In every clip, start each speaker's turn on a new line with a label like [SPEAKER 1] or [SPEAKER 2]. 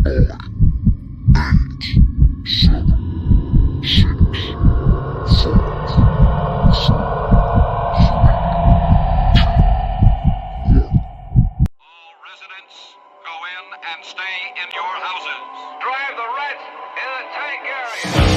[SPEAKER 1] And stay in your houses. Drive the rats in the tank area.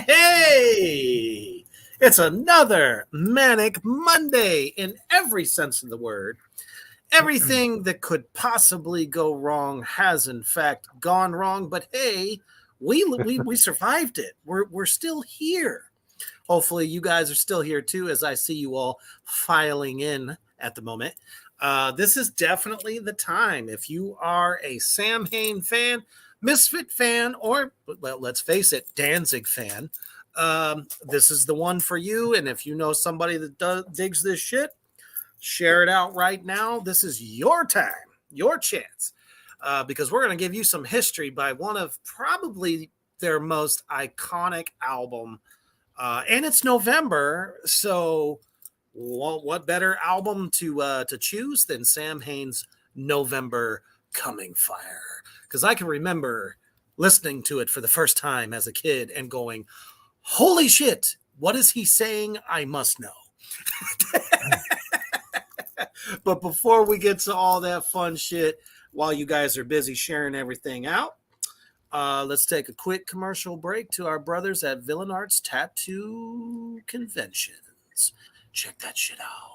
[SPEAKER 2] Hey, it's another Manic Monday in every sense of the word. Everything that could possibly go wrong has in fact gone wrong, but hey, we survived it. We're still here. Hopefully you guys are still here too, as I see you all filing in at the moment. This is definitely the time. If you are a Samhain fan, Misfit fan, or, well, let's face it, Danzig fan, this is the one for you. And if you know somebody that digs this shit, share it out right now. This is your time, your chance, because we're going to give you some history by one of probably their most iconic album. And it's November, so what better album to choose than Samhain's November Coming Fire? Because I can remember listening to it for the first time as a kid and going, holy shit, what is he saying? I must know. But before we get to all that fun shit, while you guys are busy sharing everything out, let's take a quick commercial break to our brothers at Villain Arts Tattoo Conventions. Check that shit out.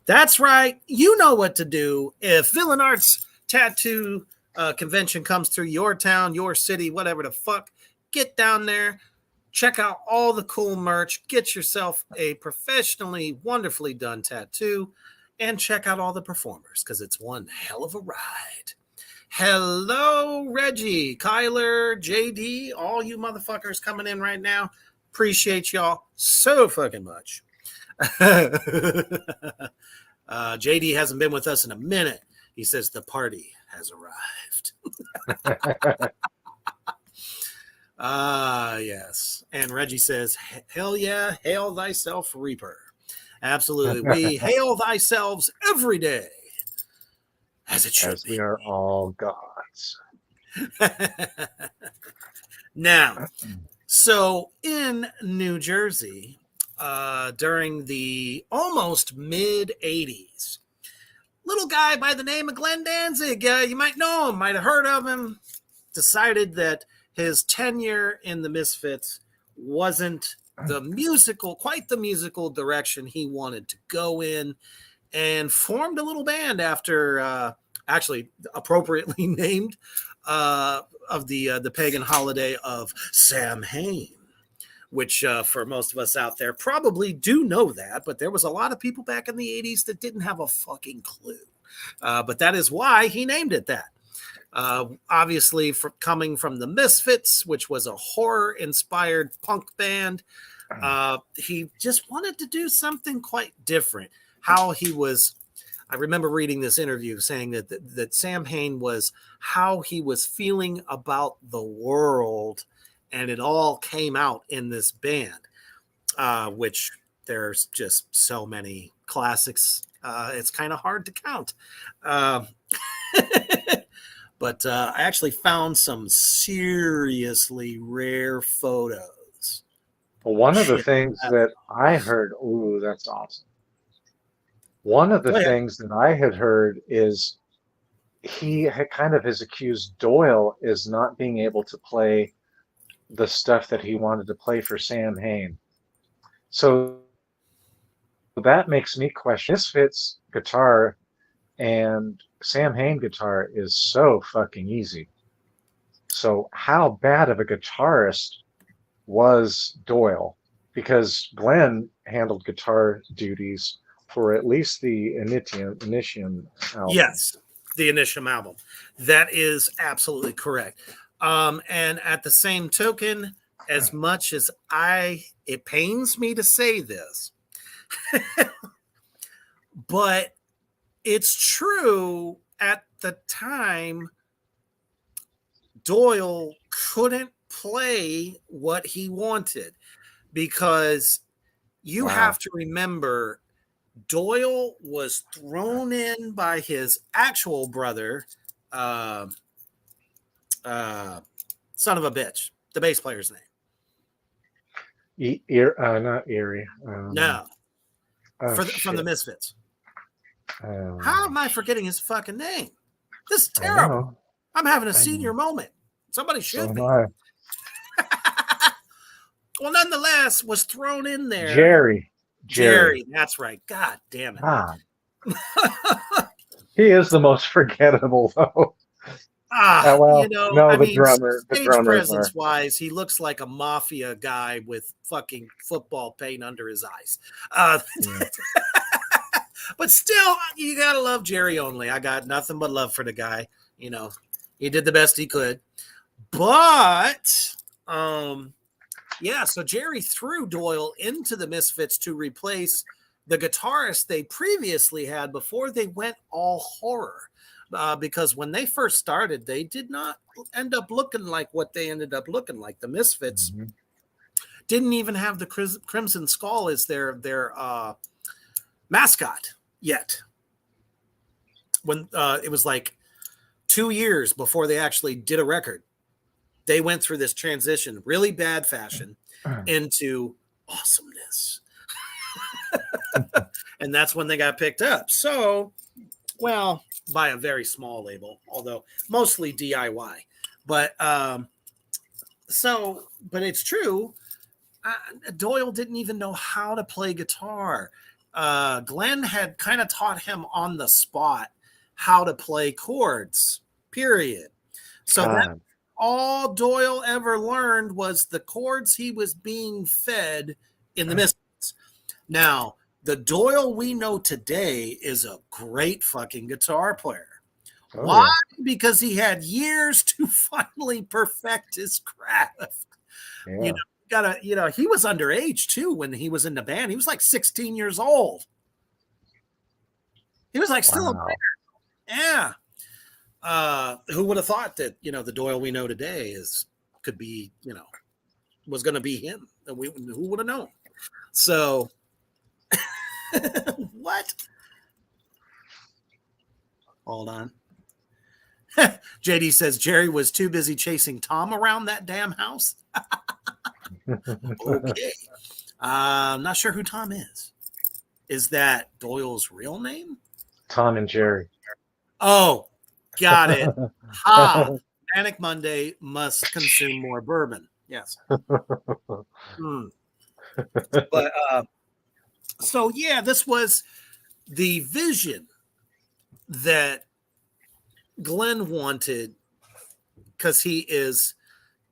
[SPEAKER 2] That's right. You know what to do. If Villain Arts Tattoo Convention comes through your town, your city, whatever the fuck, get down there, check out all the cool merch, get yourself a professionally, wonderfully done tattoo, and check out all the performers, because it's one hell of a ride. Hello, Reggie, Kyler, JD, all you motherfuckers coming in right now. Appreciate y'all so fucking much. JD hasn't been with us in a minute. He says the party has arrived. Yes. And Reggie says, hell yeah, hail thyself, Reaper. Absolutely. We hail thyself every day. As it should
[SPEAKER 3] as
[SPEAKER 2] be.
[SPEAKER 3] We are all gods.
[SPEAKER 2] Now, so in New Jersey, during the almost mid-'80s, little guy by the name of Glenn Danzig, you might know him, might have heard of him, decided that his tenure in the Misfits wasn't quite the musical direction he wanted to go in, and formed a little band after, actually appropriately named, of the pagan holiday of Samhain, which for most of us out there probably do know that, but there was a lot of people back in the 80s that didn't have a fucking clue. But that is why he named it that. Obviously, coming from the Misfits, which was a horror-inspired punk band, he just wanted to do something quite different. I remember reading this interview saying that Samhain was how he was feeling about the world, and it all came out in this band, which there's just so many classics It's kind of hard to count. Um, but I actually found some seriously rare photos.
[SPEAKER 3] Well, one of the
[SPEAKER 2] Shit.
[SPEAKER 3] things that I heard, ooh, that's awesome. One of the
[SPEAKER 2] Go ahead.
[SPEAKER 3] things that I had heard is he had kind of has accused Doyle is not being able to play the stuff that he wanted to play for Samhain. So that makes me question Misfits guitar and Samhain guitar is so fucking easy. So how bad of a guitarist was Doyle? Because Glenn handled guitar duties for at least the Initium album.
[SPEAKER 2] Yes, the Initium album. That is absolutely correct. And at the same token, as much as it pains me to say this, but it's true at the time, Doyle couldn't play what he wanted because you have to remember Doyle was thrown in by his actual brother, son of a bitch, the bass player's name.
[SPEAKER 3] Not Erie.
[SPEAKER 2] No, from the Misfits. How am I forgetting his fucking name? This is terrible. I'm having a senior moment. Somebody should be. Well, nonetheless, was thrown in there. Jerry, that's right. God damn it.
[SPEAKER 3] He is the most forgettable, though. The drummer.
[SPEAKER 2] Stage presence-wise, he looks like a mafia guy with fucking football paint under his eyes. But still, you gotta love Jerry only. I got nothing but love for the guy. You know, he did the best he could. But, so Jerry threw Doyle into the Misfits to replace the guitarist they previously had before they went all horror. Because when they first started, they did not end up looking like what they ended up looking like. The Misfits didn't even have the Crimson Skull as their mascot yet. When it was like 2 years before they actually did a record, they went through this transition, really bad fashion, into awesomeness. And that's when they got picked up. So, by a very small label, although mostly DIY. But it's true. Doyle didn't even know how to play guitar. Glenn had kind of taught him on the spot how to play chords, period. So all Doyle ever learned was the chords he was being fed in the Misfits. Now, the Doyle we know today is a great fucking guitar player. Why? Yeah. Because he had years to finally perfect his craft. Yeah. He was underage too when he was in the band. He was like 16 years old. He was like still a player. Yeah. Who would have thought that, the Doyle we know today could be, was going to be him? Who would have known? So, what? Hold on. JD says Jerry was too busy chasing Tom around that damn house. Okay. I'm not sure who Tom is. Is that Doyle's real name?
[SPEAKER 3] Tom and Jerry.
[SPEAKER 2] Oh, got it. Manic Monday must consume more bourbon. Yes. But this was the vision that Glenn wanted, because he is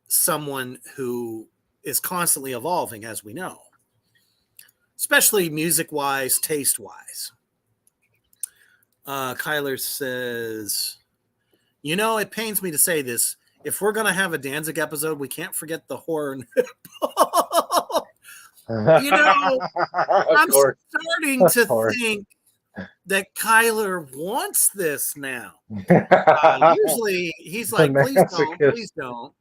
[SPEAKER 2] someone who is constantly evolving, as we know, especially music-wise, taste-wise. Kyler says, it pains me to say this. If we're going to have a Danzig episode, we can't forget the horn. I'm starting to think that Kyler wants this now. Usually he's like, please don't.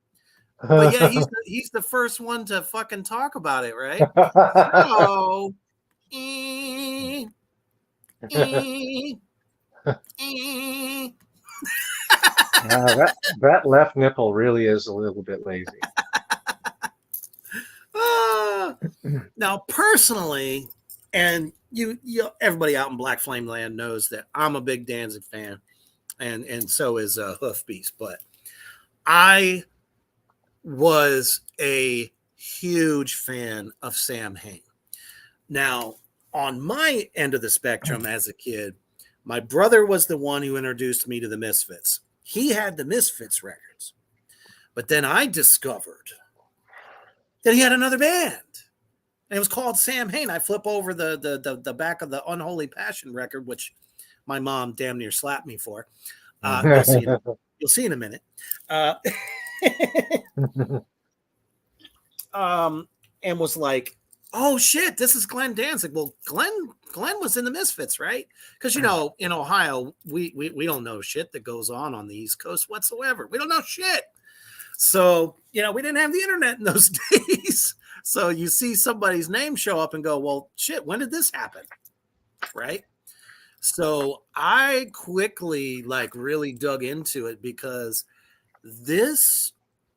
[SPEAKER 2] But yeah, he's the first one to fucking talk about it, right? So, Eh, eh.
[SPEAKER 3] That left nipple really is a little bit lazy.
[SPEAKER 2] Ah. Now, personally, and everybody out in Black Flame Land knows that I'm a big Danzig fan, and so is Hoofbeast. But I was a huge fan of Samhain. Now, on my end of the spectrum as a kid, my brother was the one who introduced me to the Misfits. He had the Misfits records, but then I discovered that he had another band. And it was called Samhain. I flip over the back of the Unholy Passion record, which my mom damn near slapped me for. You'll see in a minute. And was like, oh shit, this is Glenn Danzig. Well, Glenn was in the Misfits, right? Because in Ohio, we don't know shit that goes on the East Coast whatsoever. We don't know shit. So, we didn't have the internet in those days. So you see somebody's name show up and go, well, shit, when did this happen? Right? So I quickly really dug into it because this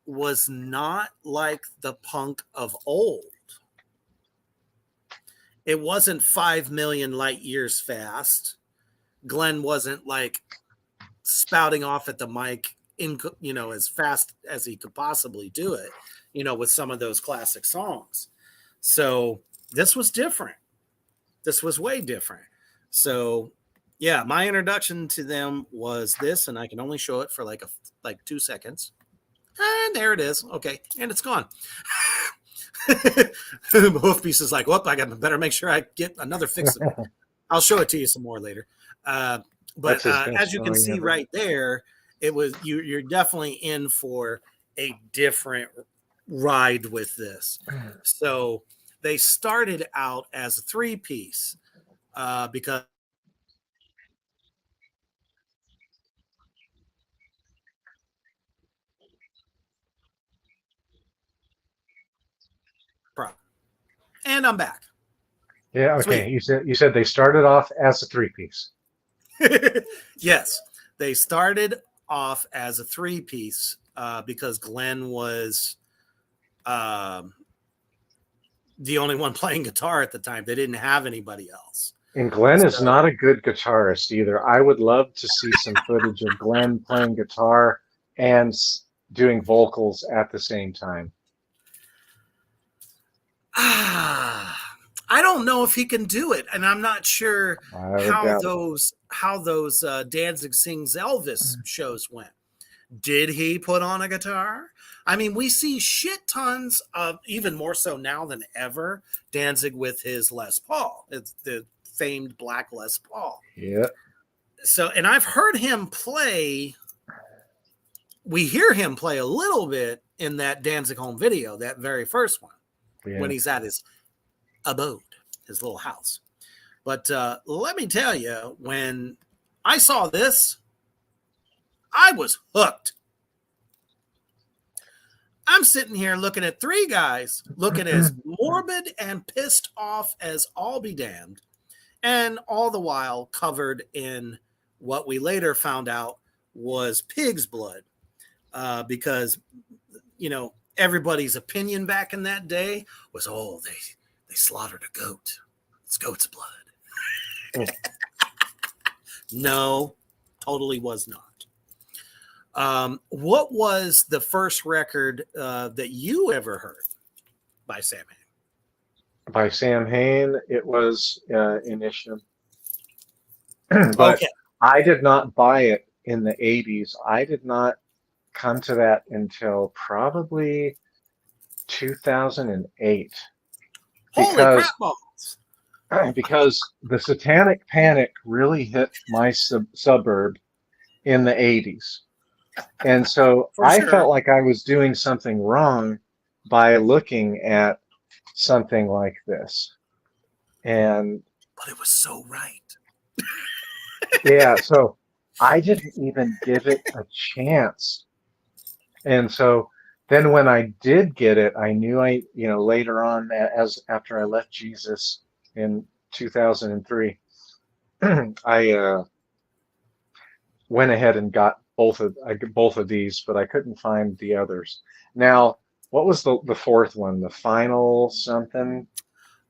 [SPEAKER 2] was not like the punk of old. It wasn't 5 million light years fast. Glenn wasn't spouting off at the mic as fast as he could possibly do it, with some of those classic songs. So this was different. This was way different. So yeah, my introduction to them was this, and I can only show it for 2 seconds. And there it is. Okay. And it's gone. Hoofbeast is like, well, I better make sure I get another fix. I'll show it to you some more later. But as you can see right there, it was you're definitely in for a different ride with this. So they started out as a 3-piece because and I'm back.
[SPEAKER 3] Yeah, okay. Sweet. You said they started off as a 3-piece.
[SPEAKER 2] Yes, they started off as a 3-piece because Glenn was the only one playing guitar at the time. They didn't have anybody else.
[SPEAKER 3] And Glenn is not a good guitarist either. I would love to see some footage of Glenn playing guitar and doing vocals at the same time.
[SPEAKER 2] I don't know if he can do it, and I'm not sure how those Danzig Sings Elvis shows went. Did he put on a guitar? I mean, we see shit tons of, even more so now than ever, Danzig with his Les Paul. It's the famed black Les Paul.
[SPEAKER 3] Yeah.
[SPEAKER 2] So, and I've heard him play. We hear him play a little bit in that Danzig home video, that very first one. Yeah. When he's at his abode, his little house. But let me tell you, when I saw this, I was hooked. I'm sitting here looking at 3 guys looking as morbid and pissed off as all be damned, and all the while covered in what we later found out was pig's blood, because everybody's opinion back in that day was, oh, they slaughtered a goat. It's goat's blood. No, totally was not. What was the first record that you ever heard by Samhain?
[SPEAKER 3] By Samhain, it was Initium. But okay. I did not buy it in the 80s. I did not come to that until probably 2008.
[SPEAKER 2] Holy crap balls.
[SPEAKER 3] Because the Satanic Panic really hit my suburb in the 80s. And so I felt like I was doing something wrong by looking at something like this.
[SPEAKER 2] But it was so right.
[SPEAKER 3] Yeah, so I didn't even give it a chance. And so then when I did get it, I knew later on, after I left Jesus in 2003, I went ahead and got both of these, but I couldn't find the others. Now, what was the fourth one? The final something?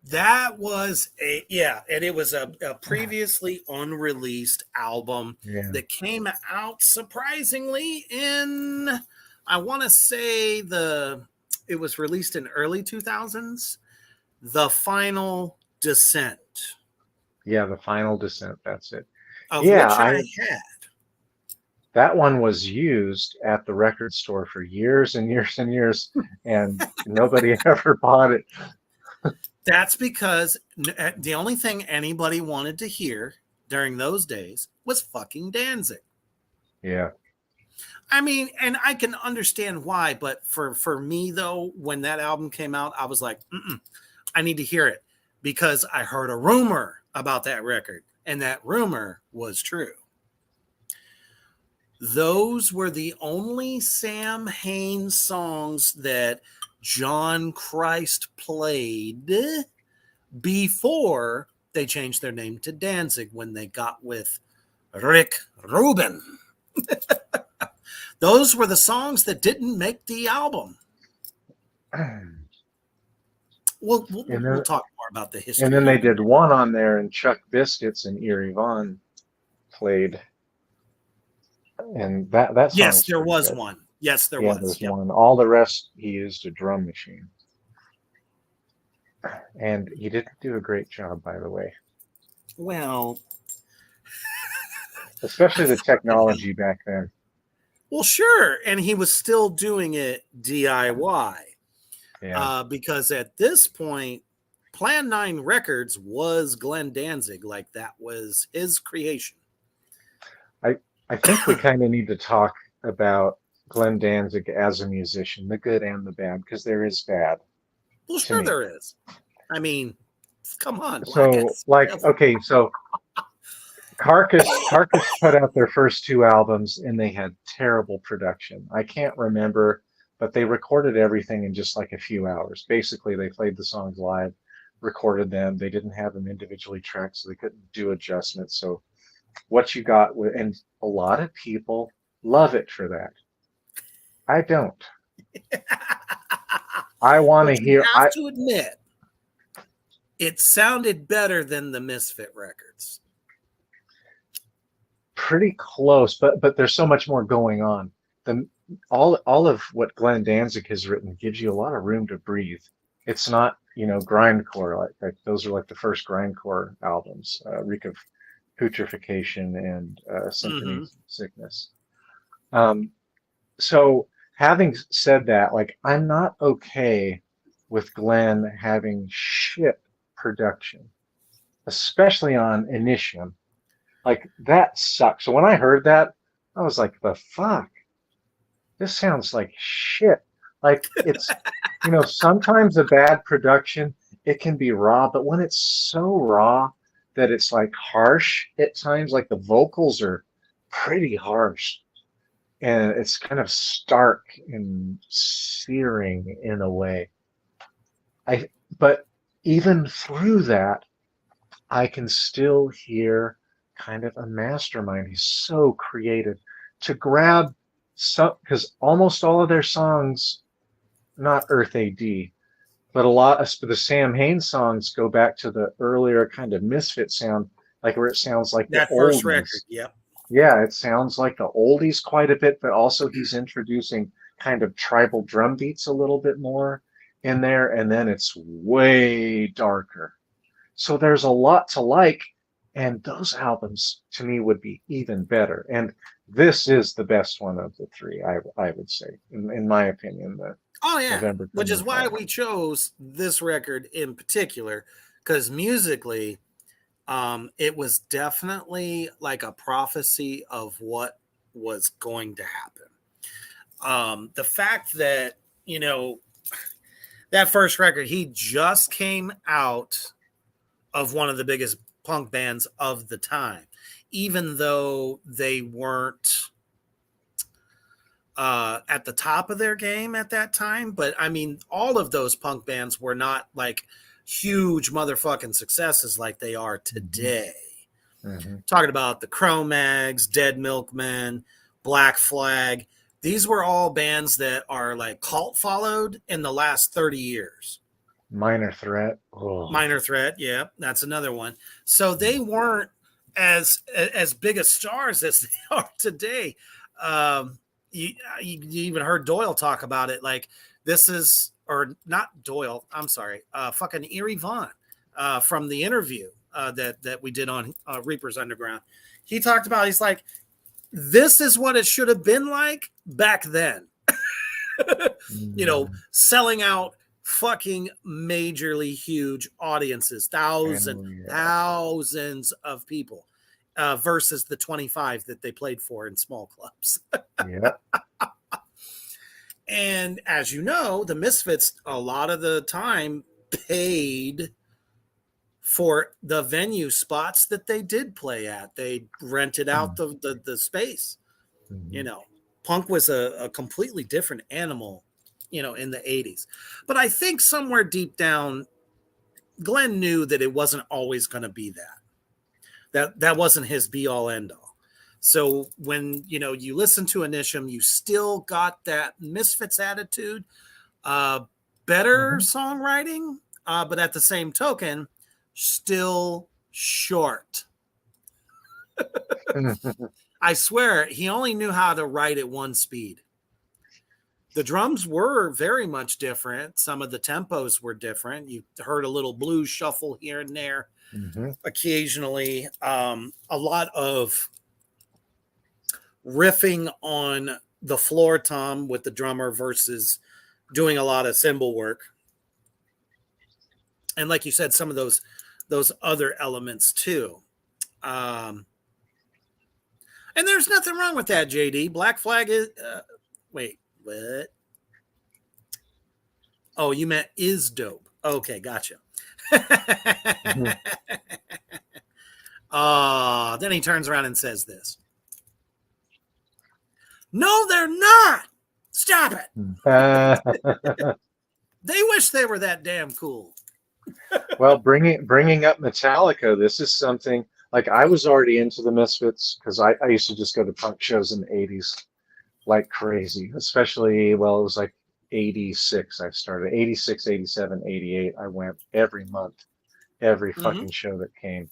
[SPEAKER 2] That was and it was a previously unreleased album
[SPEAKER 3] Yeah.
[SPEAKER 2] that came out surprisingly in, I want to say it was released in early 2000s, The Final Descent,
[SPEAKER 3] Yeah, the final descent, that's it.
[SPEAKER 2] of
[SPEAKER 3] Yeah,
[SPEAKER 2] which I
[SPEAKER 3] I
[SPEAKER 2] had.
[SPEAKER 3] that one was used at the record store for years and years and years, and nobody ever bought it.
[SPEAKER 2] That's because the only thing anybody wanted to hear during those days was fucking Danzig.
[SPEAKER 3] Yeah.
[SPEAKER 2] I mean, and I can understand why, but for me though, when that album came out, I was like, I need to hear it because I heard a rumor about that record, and that rumor was true. Those were the only Samhain songs that John Christ played before they changed their name to Danzig when they got with Rick Rubin. Those were the songs that didn't make the album. We'll talk more about the history.
[SPEAKER 3] And then they did one on there, and Chuck Biscuits and Eerie Von played, and that song.
[SPEAKER 2] Yes, there was one. Yes, there was.
[SPEAKER 3] There's one. All the rest, he used a drum machine, and he didn't do a great job, by the way.
[SPEAKER 2] Well,
[SPEAKER 3] especially the technology back then.
[SPEAKER 2] Well, sure, and he was still doing it DIY.
[SPEAKER 3] Yeah.
[SPEAKER 2] Because at this point, Plan 9 Records was Glenn Danzig. Like, that was his creation.
[SPEAKER 3] I think we kind of need to talk about Glenn Danzig as a musician, the good and the bad, because there is bad.
[SPEAKER 2] Well, sure there is. I mean, come on.
[SPEAKER 3] So, okay, so Carcass put out their first two albums, and they had terrible production. I can't remember, but they recorded everything in just like a few hours. Basically, they played the songs live, recorded them. They didn't have them individually tracked, so they couldn't do adjustments. So what you got, and a lot of people love it for that. I don't. I want to hear.
[SPEAKER 2] I have to admit, it sounded better than the Misfit records.
[SPEAKER 3] Pretty close, but there's so much more going on. All of what Glenn Danzig has written gives you a lot of room to breathe. It's not, grindcore like those are like the first grindcore albums, Reek of Putrefaction and Symphony of Sickness. So having said that, like, I'm not okay with Glenn having shit production, especially on Initium. Like, that sucks. So when I heard that, I was like, the fuck? This sounds like shit. Like, it's, sometimes a bad production, it can be raw, but when it's so raw that it's like harsh at times, like the vocals are pretty harsh and it's kind of stark and searing in a way. But even through that, I can still hear kind of a mastermind. He's so creative to grab some, because almost all of their songs, not Earth AD, but a lot of the Samhain songs go back to the earlier kind of Misfit sound, like where it sounds like
[SPEAKER 2] that
[SPEAKER 3] the
[SPEAKER 2] first
[SPEAKER 3] oldies.
[SPEAKER 2] record. Yep.
[SPEAKER 3] Yeah, it sounds like the oldies quite a bit, but also he's introducing kind of tribal drum beats a little bit more in there, and then it's way darker. So there's a lot to like, and those albums to me would be even better. And this is the best one of the three, I would say, in my opinion. November,
[SPEAKER 2] which is why we chose this record in particular, because musically, it was definitely like a prophecy of what was going to happen. The fact that, that first record, he just came out of one of the biggest punk bands of the time, even though they weren't at the top of their game at that time. But I mean, all of those punk bands were not like huge motherfucking successes like they are today. Talking about the Cro-Mags, Dead Milkmen, Black Flag. These were all bands that are like cult followed in the last 30 years.
[SPEAKER 3] Minor Threat. Oh.
[SPEAKER 2] Minor Threat, yeah, that's another one. So they weren't as big a stars as they are today. You even heard Doyle talk about it. Like this is, or not Doyle. I'm sorry, fucking Eerie Vaughn from the interview that we did on Reapers Underground. He talked about. He's like, this is what it should have been like back then. You know, selling out fucking majorly huge audiences, thousands of people versus the 25 that they played for in small clubs.
[SPEAKER 3] Yeah.
[SPEAKER 2] And as you know, the Misfits a lot of the time paid for the venue spots that they did play at. They rented out the space. You know, punk was a completely different animal, you know, in the 80s. But I think somewhere deep down, Glenn knew that it wasn't always going to be that wasn't his be all end all. So when, you know, you listen to Initium, you still got that Misfits attitude, better songwriting, but at the same token, still short. I swear he only knew how to write at one speed. The drums were very much different. Some of the tempos were different. You heard a little blues shuffle here and there occasionally. A lot of riffing on the floor tom with the drummer versus doing a lot of cymbal work. And like you said, some of those other elements too. And there's nothing wrong with that, JD. Black Flag is wait, what? Oh, you meant is dope. Okay, gotcha. Then he turns around and says this. No, they're not. Stop it. They wish they were that damn cool.
[SPEAKER 3] Well, bringing up Metallica, this is something like I was already into the Misfits because I used to just go to punk shows in the 80s like crazy, especially, well, it was like 86 I started, 86, 87, 88. I went every month, every fucking show that came.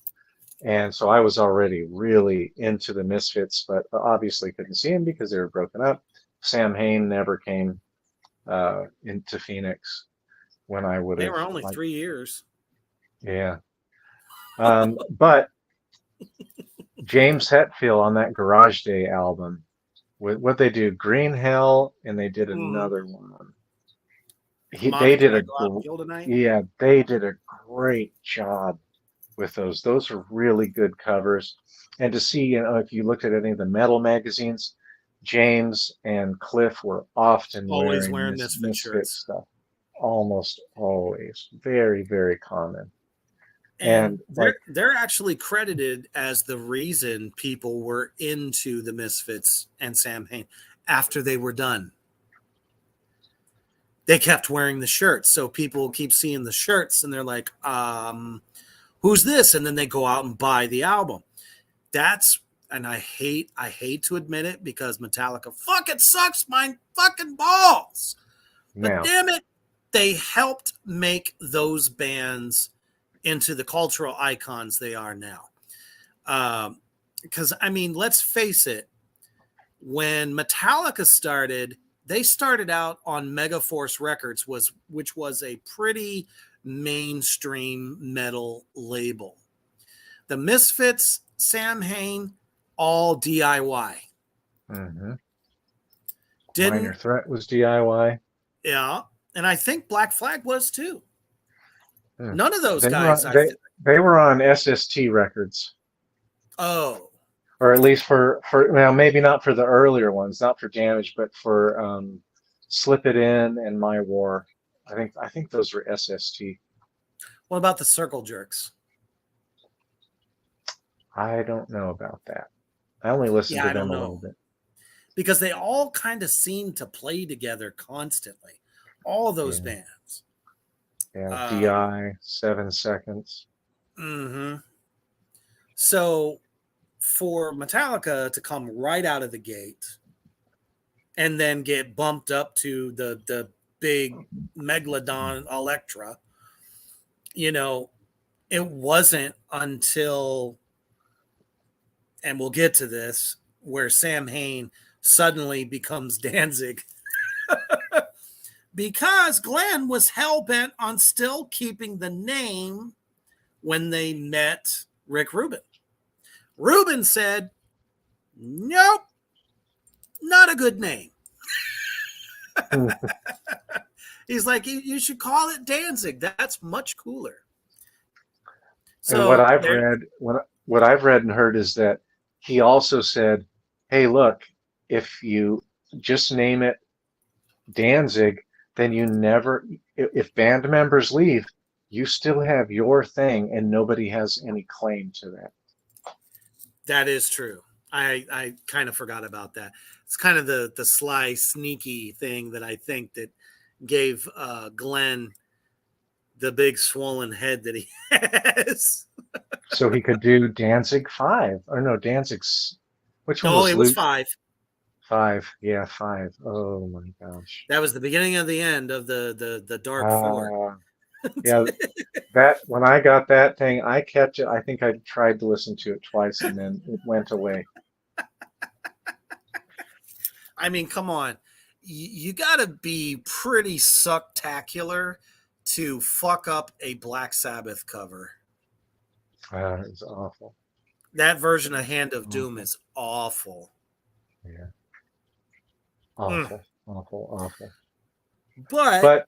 [SPEAKER 3] And so I was already really into the Misfits, but obviously couldn't see them because they were broken up. Samhain never came into Phoenix when I would have.
[SPEAKER 2] They were only 3 years.
[SPEAKER 3] Yeah. But James Hetfield on that Garage Day album, what they do, Green Hell, and they did another one. They did a great job with those. Those are really good covers. And to see, you know, if you looked at any of the metal magazines, James and Cliff were often
[SPEAKER 2] always
[SPEAKER 3] wearing
[SPEAKER 2] Misfit shirts.
[SPEAKER 3] stuff. Almost always. Very, very common.
[SPEAKER 2] And they're actually credited as the reason people were into the Misfits and Samhain after they were done. They kept wearing the shirts, so people keep seeing the shirts and they're like, who's this? And then they go out and buy the album. And I hate to admit it because Metallica fucking sucks my fucking balls. But damn it, they helped make those bands into the cultural icons they are now. Because, I mean, let's face it, when Metallica started, they started out on Megaforce Records, which was a pretty mainstream metal label. The Misfits, Samhain, all DIY.
[SPEAKER 3] Minor Threat was DIY.
[SPEAKER 2] Yeah, and I think Black Flag was too. None of those
[SPEAKER 3] they were on SST Records.
[SPEAKER 2] Oh.
[SPEAKER 3] Or at least for well, maybe not for the earlier ones, not for Damage, but for Slip It In and My War. I think those were SST.
[SPEAKER 2] What about the Circle Jerks?
[SPEAKER 3] I don't know about that. I only listened to them a little bit.
[SPEAKER 2] Because they all kind of seem to play together constantly. All those bands.
[SPEAKER 3] Yeah, DI, 7 Seconds.
[SPEAKER 2] So for Metallica to come right out of the gate and then get bumped up to the big Megalodon Electra, it wasn't until, and we'll get to this, where Samhain suddenly becomes Danzig because Glenn was hell-bent on still keeping the name when they met Rick Rubin. Rubin said, nope, not a good name. He's like, you should call it Danzig. That's much cooler. So
[SPEAKER 3] and what I've read and heard is that he also said, hey, look, if you just name it Danzig, then if band members leave, you still have your thing and nobody has any claim to that.
[SPEAKER 2] That is true. I kind of forgot about that. It's kind of the sly, sneaky thing that I think that gave Glenn the big swollen head that he has.
[SPEAKER 3] So he could do Danzig 5. Or no, Danzig's... Which one was
[SPEAKER 2] it was 5.
[SPEAKER 3] 5. Yeah, 5. Oh, my gosh.
[SPEAKER 2] That was the beginning of the end of the Dark Four.
[SPEAKER 3] Yeah, that when I got that thing, I kept it. I think I tried to listen to it twice and then it went away.
[SPEAKER 2] I mean, come on. You got to be pretty sucktacular to fuck up a Black Sabbath cover.
[SPEAKER 3] It's awful.
[SPEAKER 2] That version of Hand of Doom is awful.
[SPEAKER 3] Yeah. Awful.
[SPEAKER 2] But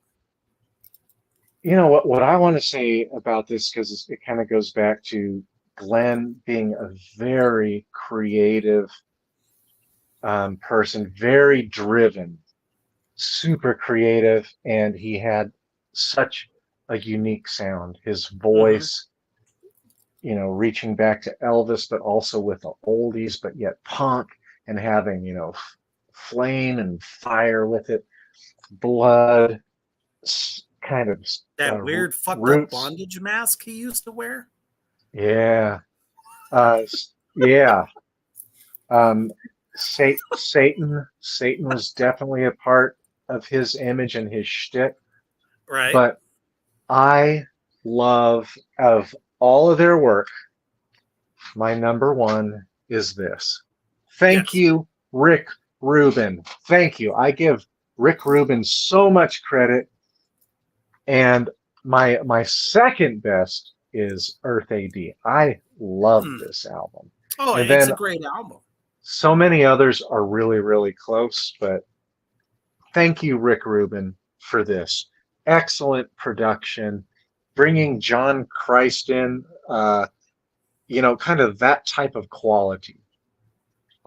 [SPEAKER 3] you know what I want to say about this, because it kind of goes back to Glenn being a very creative person, very driven, super creative, and he had such a unique sound. His voice, reaching back to Elvis, but also with the oldies, but yet punk, and having, flame and fire with it, blood, kind of
[SPEAKER 2] that weird fucked
[SPEAKER 3] roots.
[SPEAKER 2] Up bondage mask he used to wear.
[SPEAKER 3] Yeah. Satan was definitely a part of his image and his shtick.
[SPEAKER 2] Right.
[SPEAKER 3] But I love, of all of their work, my number one is this. Thank you, Rick Rubin. Thank you. I give Rick Rubin so much credit. And my second best is Earth AD. I love this album.
[SPEAKER 2] Oh,
[SPEAKER 3] and
[SPEAKER 2] it's a great album.
[SPEAKER 3] So many others are really, really close, but thank you, Rick Rubin, for this. Excellent production, bringing John Christ in, kind of that type of quality.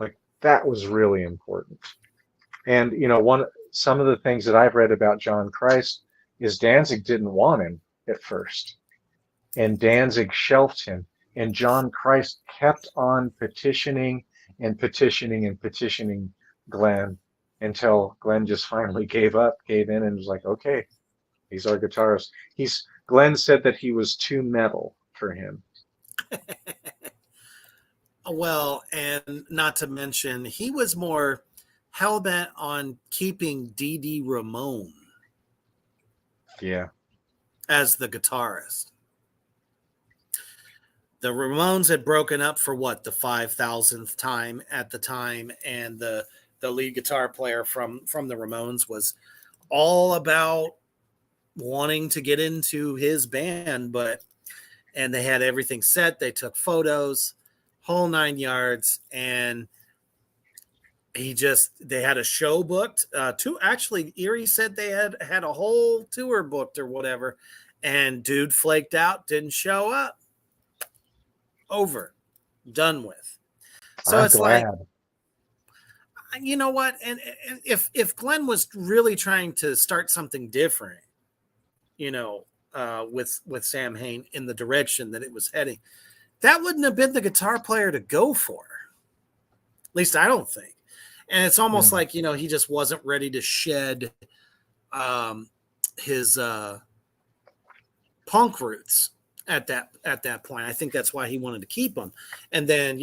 [SPEAKER 3] Like, that was really important. And, some of the things that I've read about John Christ is Danzig didn't want him at first. And Danzig shelved him. And John Christ kept on petitioning Glenn until Glenn just finally gave in, and was like, okay, he's our guitarist. Glenn said that he was too metal for him.
[SPEAKER 2] Well, and not to mention, he was more hell-bent on keeping Dee Ramone as the guitarist. The Ramones had broken up for the 5,000th time at the time, and the lead guitar player from the Ramones was all about wanting to get into his band, and they had everything set. They took photos, whole 9 yards, and they had a show booked. Erie said they had a whole tour booked or whatever, and dude flaked out, didn't show up. Over, done with. So it's glad. Like, you know what? And if Glenn was really trying to start something different, with Samhain in the direction that it was heading, that wouldn't have been the guitar player to go for. At least I don't think. And it's almost like, he just wasn't ready to shed his punk roots at that point. I think that's why he wanted to keep him. And then,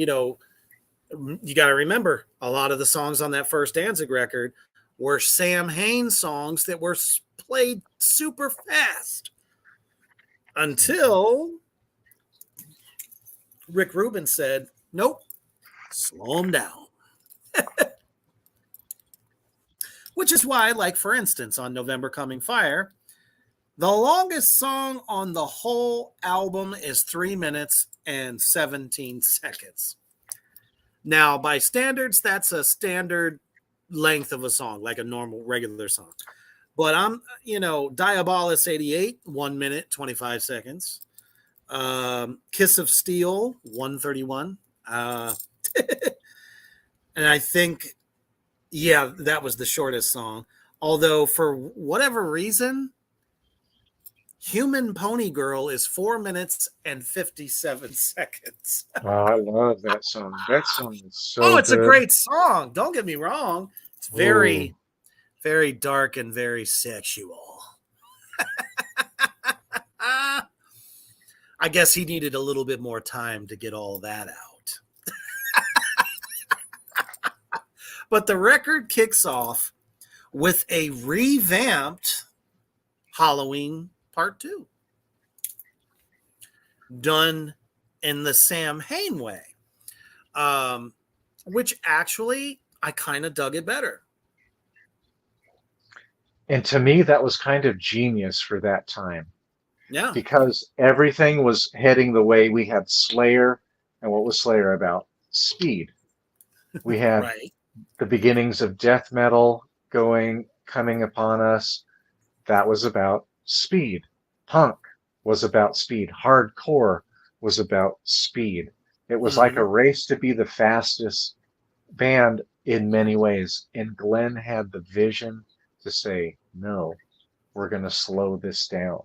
[SPEAKER 2] You got to remember, a lot of the songs on that first Danzig record were Samhain songs that were played super fast until Rick Rubin said, nope, slow them down. Which is why, like, for instance, on November Coming Fire, the longest song on the whole album is 3 minutes and 17 seconds. Now, by standards, that's a standard length of a song, like a normal, regular song. But Diabolus 88, 1 minute, 25 seconds. Kiss of Steel, 131. And I think, yeah, that was the shortest song. Although, for whatever reason, Human Pony Girl is 4 minutes and 57 seconds.
[SPEAKER 3] Oh, I love that song. That song is so
[SPEAKER 2] Oh, it's
[SPEAKER 3] good.
[SPEAKER 2] a great song. Don't get me wrong. It's very, very dark and very sexual. I guess he needed a little bit more time to get all that out. But the record kicks off with a revamped Halloween Part 2, done in the Samhain way, which actually I kind of dug it better.
[SPEAKER 3] And to me, that was kind of genius for that time.
[SPEAKER 2] Yeah.
[SPEAKER 3] Because everything was heading the way. We had Slayer, and what was Slayer about? Speed. We had
[SPEAKER 2] right.
[SPEAKER 3] the beginnings of death metal coming upon us. That was about speed. Punk was about speed. Hardcore was about speed. It was like a race to be the fastest band in many ways. And Glenn had the vision to say, no, we're going to slow this down.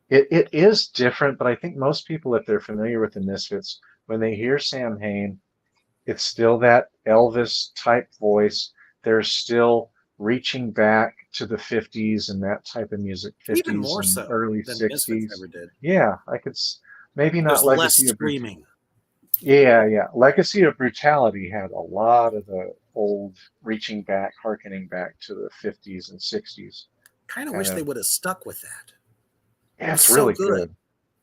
[SPEAKER 3] It is different, but I think most people, if they're familiar with the Misfits, when they hear Samhain, it's still that Elvis type voice. They're still reaching back to the 50s and that type of music, 50s
[SPEAKER 2] even more
[SPEAKER 3] and
[SPEAKER 2] so
[SPEAKER 3] early
[SPEAKER 2] than
[SPEAKER 3] 60s.
[SPEAKER 2] Misfits ever did.
[SPEAKER 3] Yeah, I could maybe not
[SPEAKER 2] There's less
[SPEAKER 3] Legacy of
[SPEAKER 2] screaming.
[SPEAKER 3] Yeah. Legacy of Brutality had a lot of the old reaching back, harkening back to the 50s and 60s.
[SPEAKER 2] Kind of wish they would have stuck with that.
[SPEAKER 3] Yeah, it's really good.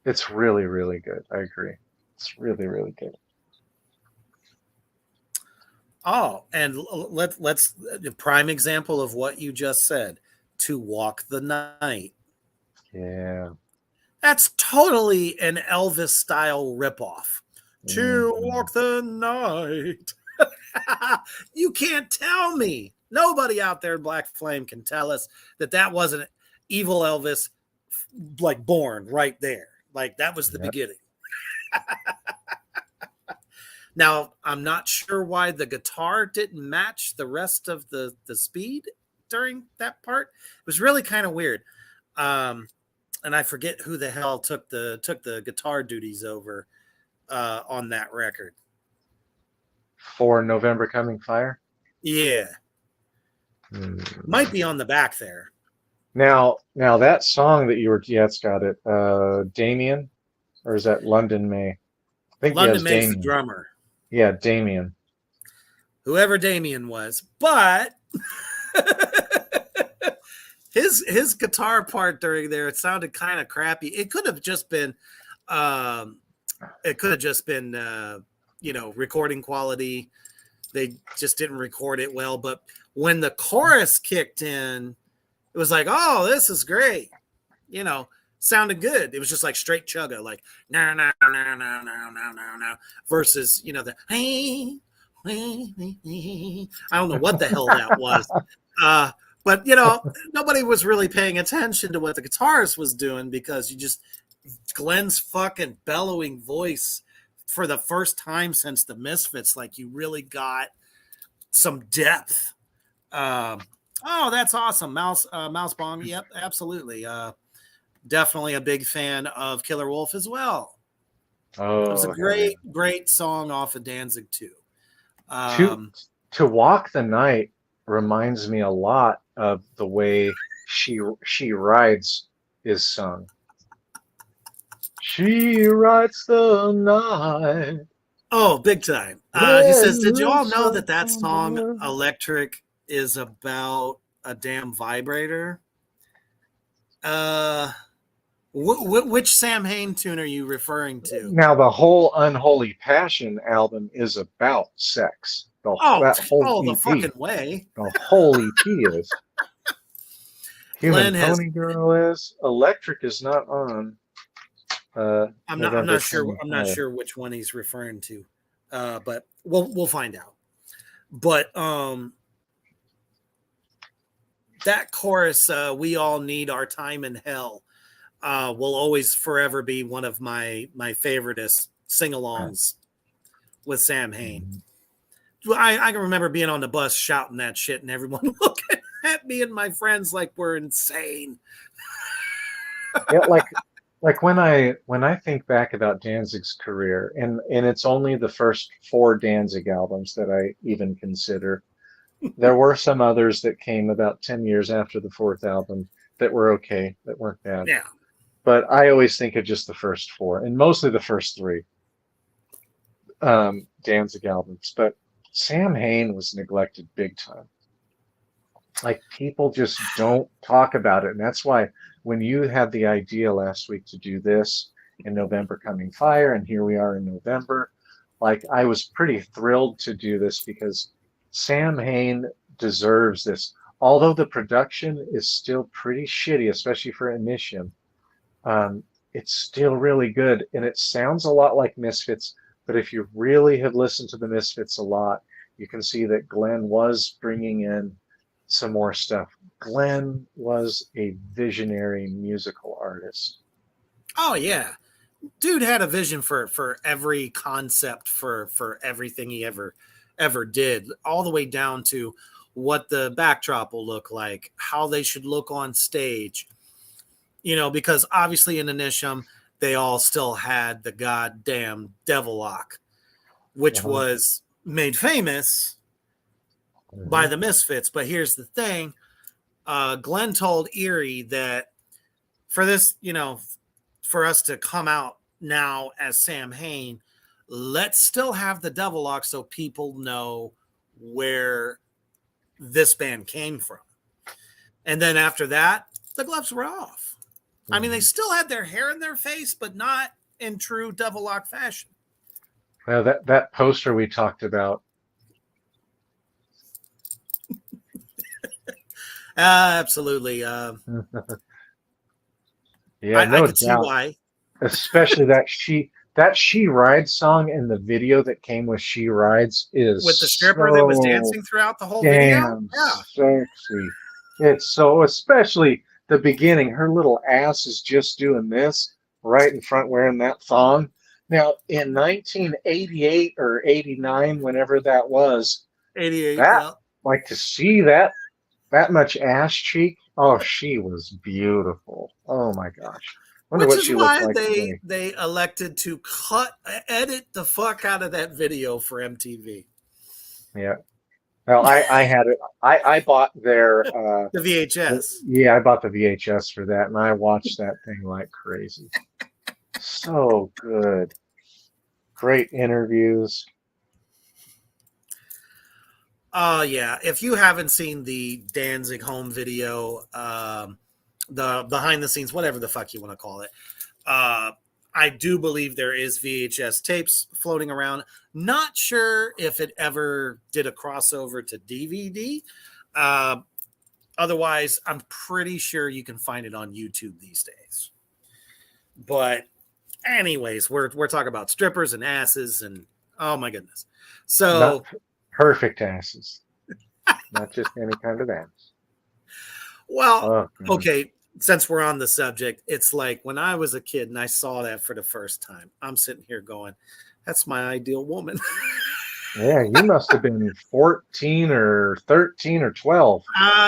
[SPEAKER 3] It's really, really good. I agree. It's really, really good.
[SPEAKER 2] Oh, and let's a prime example of what you just said, To Walk the Night.
[SPEAKER 3] Yeah.
[SPEAKER 2] That's totally an Elvis style ripoff. To Walk the Night. You can't tell me. Nobody out there in Black Flame can tell us that wasn't evil Elvis, like, born right there. Like, that was the beginning. Now, I'm not sure why the guitar didn't match the rest of the speed during that part. It was really kind of weird. And I forget who the hell took the guitar duties over on that record.
[SPEAKER 3] For November Coming Fire?
[SPEAKER 2] Yeah. Might be on the back there.
[SPEAKER 3] Now that song that it's got it. Damien? Or is that London May? I think
[SPEAKER 2] London May's the drummer.
[SPEAKER 3] Yeah, Damien.
[SPEAKER 2] Whoever Damien was. But his guitar part during there, it sounded kind of crappy. It could have just been recording quality. They just didn't record it well. But when the chorus kicked in, it was like, oh, this is great. Sounded good. It was just like straight chugga, like no, versus the hey. I don't know what the hell that was. But nobody was really paying attention to what the guitarist was doing because Glenn's fucking bellowing voice for the first time since the Misfits, like, you really got some depth. Oh, that's awesome. Mouse Bomb. Yep, absolutely. Definitely a big fan of Killer Wolf as well.
[SPEAKER 3] Oh,
[SPEAKER 2] it was a great song off of Danzig too.
[SPEAKER 3] To Walk the Night reminds me a lot of the way She Rides is sung. She rides the night.
[SPEAKER 2] Oh, big time. He says, "Did you all know that that song Electric is about a damn vibrator?" Which Samhain tune are you referring to?
[SPEAKER 3] Now, the whole Unholy Passion album is about sex.
[SPEAKER 2] Oh,
[SPEAKER 3] That whole
[SPEAKER 2] oh, the
[SPEAKER 3] EP,
[SPEAKER 2] fucking way.
[SPEAKER 3] the whole EP is. Human
[SPEAKER 2] Glenn has.
[SPEAKER 3] Pony Girl is. Electric is not on
[SPEAKER 2] I'm
[SPEAKER 3] November
[SPEAKER 2] not sure. I'm not
[SPEAKER 3] 25.
[SPEAKER 2] sure which one he's referring to, but we'll find out. But that chorus, "We all need our time in hell," will always forever be one of my favoriteest sing-alongs with Sam Hain. I can remember being on the bus shouting that shit and everyone looking at me and my friends like we're insane.
[SPEAKER 3] Yeah, like when I think back about Danzig's career, and it's only the first four Danzig albums that I even consider. There were some others that came about 10 years after the fourth album that were okay, that weren't bad.
[SPEAKER 2] Yeah.
[SPEAKER 3] But I always think of just the first four, and mostly the first three Danzig albums. But Sam Hain was neglected big time. Like, people just don't talk about it, and that's why when you had the idea last week to do this in November Coming Fire, and here we are in November, like, I was pretty thrilled to do this because Sam Hain deserves this. Although the production is still pretty shitty, especially for Initium, it's still really good, and it sounds a lot like Misfits. But if you really have listened to the Misfits a lot, you can see that Glenn was bringing in some more stuff. Glenn was a visionary musical artist.
[SPEAKER 2] Oh yeah, dude had a vision for every concept for everything he ever did, all the way down to what the backdrop will look like, how they should look on stage. You know, because obviously in Initium they all still had the goddamn devil lock, which was made famous by the Misfits. But here's the thing. Glenn told Erie that for this, you know, for us to come out now as Sam Hain, let's still have the devil lock so people know where this band came from. And then after that, the gloves were off. I mean, they still had their hair in their face, but not in true devil lock fashion.
[SPEAKER 3] Well, that poster we talked about.
[SPEAKER 2] Absolutely.
[SPEAKER 3] Yeah,
[SPEAKER 2] I
[SPEAKER 3] no
[SPEAKER 2] could see
[SPEAKER 3] doubt.
[SPEAKER 2] why.
[SPEAKER 3] Especially that She Rides song, and the video that came with She Rides is
[SPEAKER 2] With the stripper that was dancing throughout the whole video.
[SPEAKER 3] damn sexy. It's so, especially the beginning. Her little ass is just doing this right in front, wearing that thong. Now, in 1988 or 89, whenever that was,
[SPEAKER 2] 88.
[SPEAKER 3] that,
[SPEAKER 2] Yeah.
[SPEAKER 3] like, to see that much ass cheek, oh, she was beautiful. Oh my gosh. Wonder
[SPEAKER 2] Which
[SPEAKER 3] what
[SPEAKER 2] is
[SPEAKER 3] she looks
[SPEAKER 2] why
[SPEAKER 3] like today.
[SPEAKER 2] they elected to edit the fuck out of that video for MTV.
[SPEAKER 3] Yeah. Well, I had it. I bought their
[SPEAKER 2] The VHS.
[SPEAKER 3] yeah, I bought the VHS for that, and I watched that thing like crazy. So good. Great interviews.
[SPEAKER 2] Yeah. If you haven't seen the Danzig home video, the behind the scenes, whatever the fuck you want to call it, I do believe there is VHS tapes floating around. Not sure if it ever did a crossover to DVD. Otherwise, I'm pretty sure you can find it on YouTube these days. But anyways, we're talking about strippers and asses, and oh my goodness. So
[SPEAKER 3] Not perfect asses. Not just any kind of ass.
[SPEAKER 2] well, okay, since we're on the subject, it's like when I was a kid and I saw that for the first time, I'm sitting here going, that's my ideal woman.
[SPEAKER 3] Yeah, you must have been 14 or 13 or 12.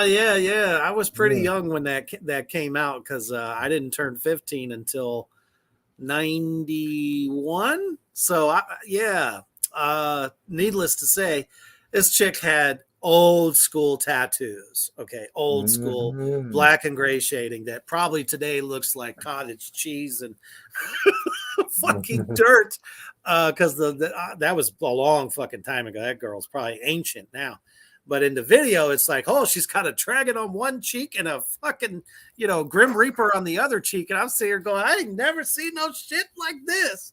[SPEAKER 2] Yeah. I was pretty young when that came out because I didn't turn 15 until 91. So needless to say, this chick had old school tattoos. Okay, old school black and gray shading that probably today looks like cottage cheese and fucking dirt. because that was a long fucking time ago. That girl's probably ancient now. But in the video, it's like, oh, she's got a dragon on one cheek and a fucking, Grim Reaper on the other cheek. And I'm sitting here going, I ain't never seen no shit like this.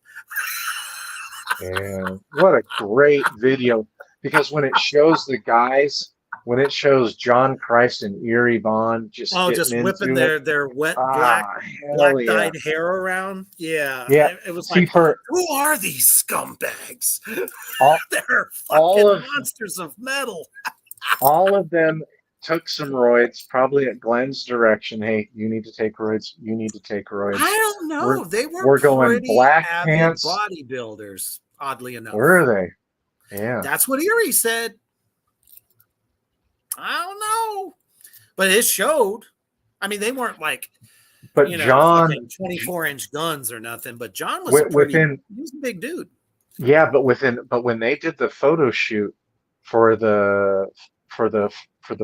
[SPEAKER 3] Yeah, what a great video. Because when it shows when it shows John Christ and Eerie Bond just
[SPEAKER 2] whipping
[SPEAKER 3] into
[SPEAKER 2] their wet
[SPEAKER 3] black
[SPEAKER 2] dyed hair around. Yeah.
[SPEAKER 3] Yeah.
[SPEAKER 2] It was
[SPEAKER 3] See,
[SPEAKER 2] like, who are these scumbags? They're fucking monsters of metal.
[SPEAKER 3] All of them took some roids, probably at Glenn's direction. Hey, you need to take roids. You need to take roids.
[SPEAKER 2] I don't know.
[SPEAKER 3] We're going black pants.
[SPEAKER 2] Bodybuilders, oddly enough.
[SPEAKER 3] Were they? Yeah.
[SPEAKER 2] That's what Eerie said. I don't know. But it showed. I mean, they weren't like,
[SPEAKER 3] John
[SPEAKER 2] 24-inch guns or nothing. But John was he was a big dude.
[SPEAKER 3] Yeah, but when they did the photo shoot for the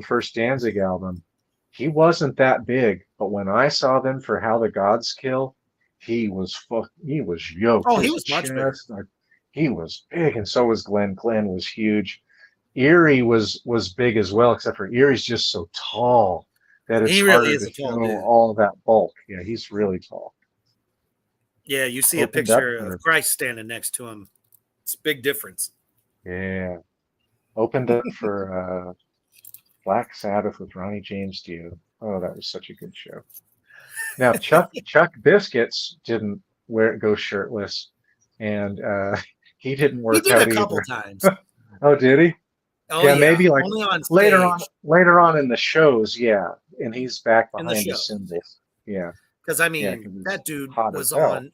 [SPEAKER 3] first Danzig album, he wasn't that big. But when I saw them for How the Gods Kill, he was yoked.
[SPEAKER 2] Oh, he was much bigger.
[SPEAKER 3] He was big, and so was Glenn. Glenn was huge. Eerie was big as well, except for Eerie's just so tall that it's harder to show all that bulk. Yeah, he's really tall.
[SPEAKER 2] Yeah, you see a picture of Christ standing next to him. It's a big difference.
[SPEAKER 3] Yeah. Opened up for Black Sabbath with Ronnie James Dio. Oh, that was such a good show. Now, Chuck Biscuits didn't go shirtless, and he didn't work out either. He did a couple times. Oh, did he?
[SPEAKER 2] Oh, yeah,
[SPEAKER 3] maybe like later on in the shows, yeah. And he's back behind the cymbals. Yeah.
[SPEAKER 2] Because I mean, that dude was on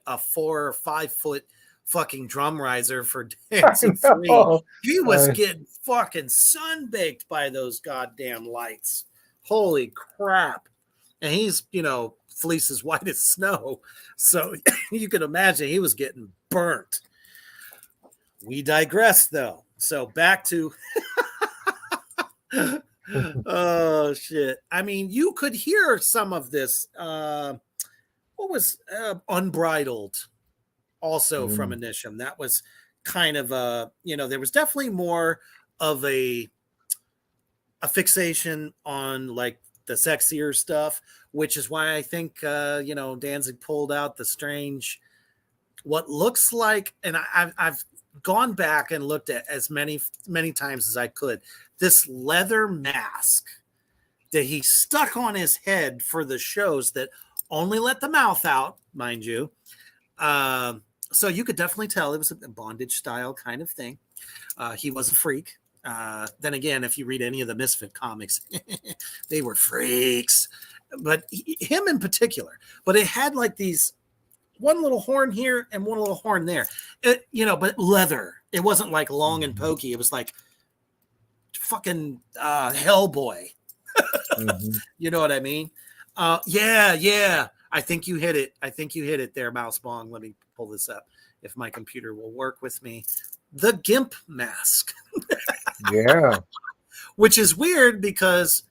[SPEAKER 2] a 4 or 5 foot fucking drum riser for Dancing 3. He was getting fucking sunbaked by those goddamn lights. Holy crap. And he's, fleece as white as snow. So you can imagine he was getting burnt. We digress, though. So back to oh shit. I mean, you could hear some of this what was Unbridled also from Initium. That was kind of there was definitely more of a fixation on like the sexier stuff, which is why I think Danzig pulled out the strange what looks like, and I've gone back and looked at as many times as I could, this leather mask that he stuck on his head for the shows that only let the mouth out, mind you. So you could definitely tell it was a bondage style kind of thing. He was a freak. Then again, if you read any of the Misfit comics, they were freaks, but him in particular. But it had like these one little horn here and one little horn there, but leather. It wasn't like long and pokey. It was like fucking Hellboy. You know what I mean? Yeah. I think you hit it there, Mouse Bong. Let me pull this up if my computer will work with me. The Gimp mask.
[SPEAKER 3] Yeah.
[SPEAKER 2] Which is weird because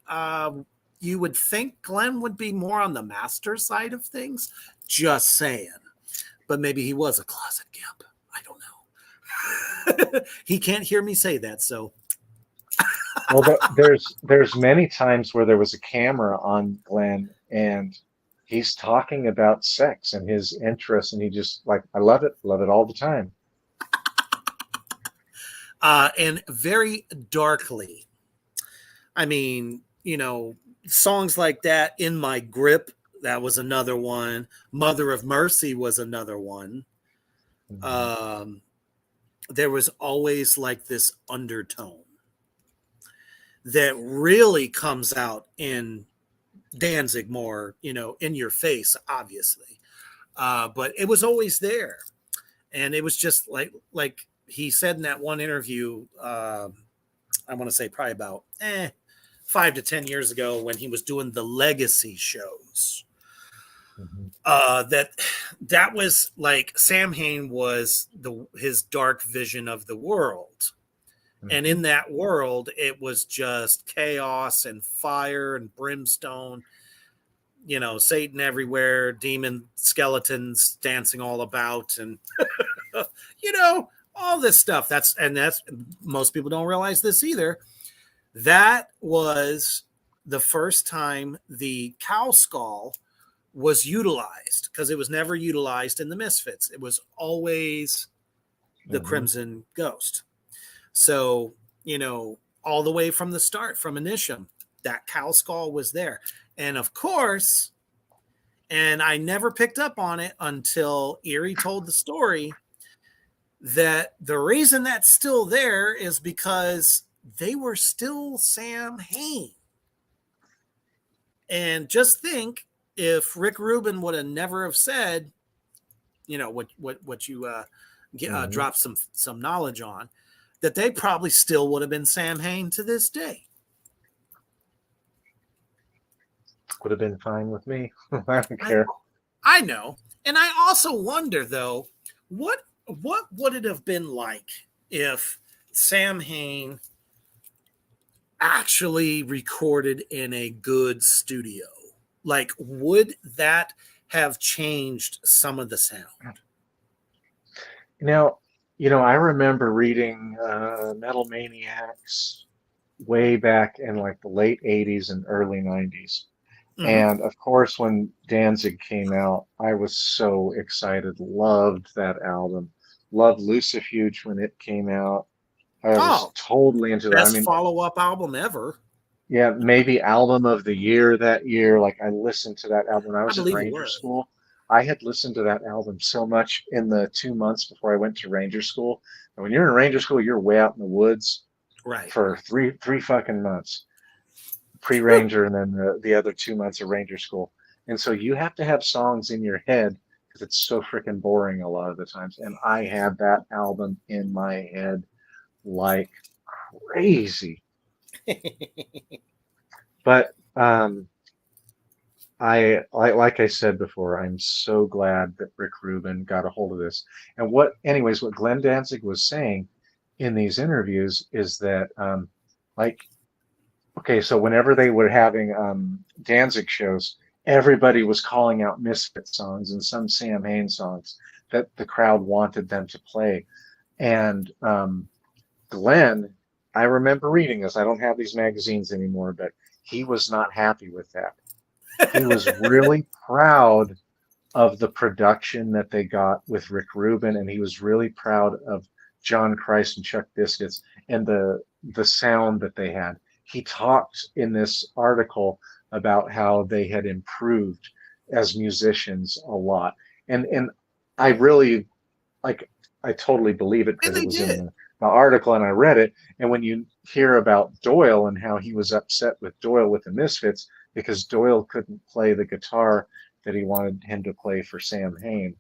[SPEAKER 2] you would think Glenn would be more on the master side of things. Just saying. But maybe he was a closet Gimp. I don't know. He can't hear me say that, so.
[SPEAKER 3] Well, there's many times where there was a camera on Glenn and he's talking about sex and his interest, and he just I love it all the time.
[SPEAKER 2] And very darkly. I mean, songs like that, In My Grip, that was another one. Mother of Mercy was another one. There was always like this undertone that really comes out in Danzig more, in your face, obviously. But it was always there. And it was just like he said in that one interview, I want to say probably about 5 to 10 years ago when he was doing the Legacy shows. That was like Samhain was his dark vision of the world. And in that world, it was just chaos and fire and brimstone, Satan everywhere, demon skeletons dancing all about. And all this stuff. That's most people don't realize this either. That was the first time the cow skull was utilized, because it was never utilized in the Misfits. It was always the Crimson Ghost. So, all the way from the start, from Initium, that cow skull was there. And of course, and I never picked up on it until Erie told the story, that the reason that's still there is because they were still Samhain. And just think, if Rick Rubin would have never have said, what you dropped some knowledge on, that they probably still would have been Samhain to this day.
[SPEAKER 3] Would have been fine with me. I don't care.
[SPEAKER 2] I know. And I also wonder, though, what would it have been like if Samhain actually recorded in a good studio? Like, would that have changed some of the sound?
[SPEAKER 3] Now, I remember reading Metal Maniacs way back in like the late 80s and early 90s. Mm-hmm. And of course, when Danzig came out, I was so excited. Loved that album. Loved Lucifuge when it came out. I was totally into that.
[SPEAKER 2] Best follow-up album ever.
[SPEAKER 3] Yeah, maybe album of the year that year. Like, I listened to that album when I was in Ranger School. I had listened to that album so much in the 2 months before I went to Ranger School. And when you're in Ranger School, you're way out in the woods,
[SPEAKER 2] right,
[SPEAKER 3] for three fucking months, pre-Ranger, and then the other 2 months of Ranger School. And so you have to have songs in your head because it's so freaking boring a lot of the times. And I had that album in my head like crazy. But like I said before, I'm so glad that Rick Rubin got a hold of this. And what Glenn Danzig was saying in these interviews is that so whenever they were having Danzig shows, everybody was calling out Misfit songs and some Samhain songs that the crowd wanted them to play. And Glenn, I remember reading this. I don't have these magazines anymore, but he was not happy with that. He was really proud of the production that they got with Rick Rubin, and he was really proud of John Christ and Chuck Biscuits and the sound that they had. He talked in this article about how they had improved as musicians a lot. And I really, I totally believe it because it was in the article and I read it. And when you hear about Doyle and how he was upset with Doyle with the Misfits because Doyle couldn't play the guitar that he wanted him to play for Samhain.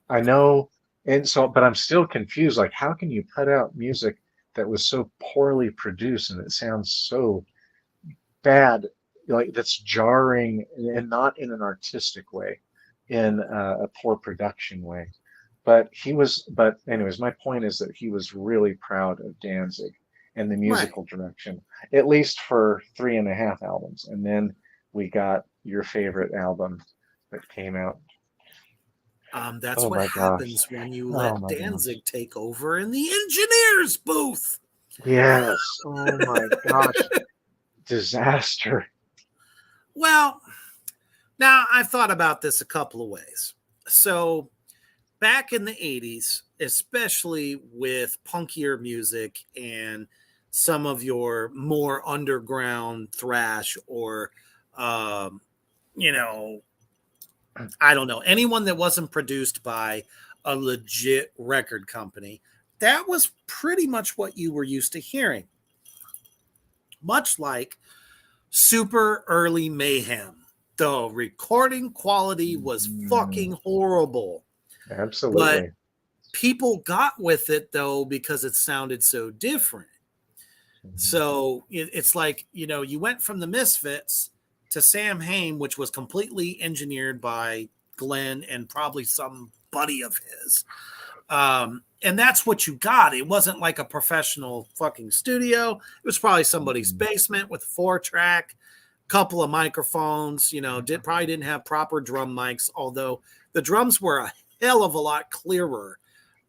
[SPEAKER 3] I know, but I'm still confused. Like, how can you put out music that was so poorly produced and it sounds so bad, like that's jarring and not in an artistic way, in a poor production way. But anyways, my point is that he was really proud of Danzig and the musical direction, at least for 3.5 albums. And then we got your favorite album that came out.
[SPEAKER 2] That's what happens when you let Danzig take over in the engineer's booth.
[SPEAKER 3] Yes. Oh my gosh. Disaster.
[SPEAKER 2] Well, now I've thought about this a couple of ways. So back in the 80s, especially with punkier music and some of your more underground thrash or, I don't know, anyone that wasn't produced by a legit record company, that was pretty much what you were used to hearing. Much like super early Mayhem. The recording quality was fucking horrible.
[SPEAKER 3] Absolutely.
[SPEAKER 2] But people got with it, though, because it sounded so different. So it's like, you went from the Misfits to Samhain, which was completely engineered by Glenn and probably some buddy of his. And that's what you got. It wasn't like a professional fucking studio. It was probably somebody's basement with a 4-track, couple of microphones, probably didn't have proper drum mics, although the drums were a hell of a lot clearer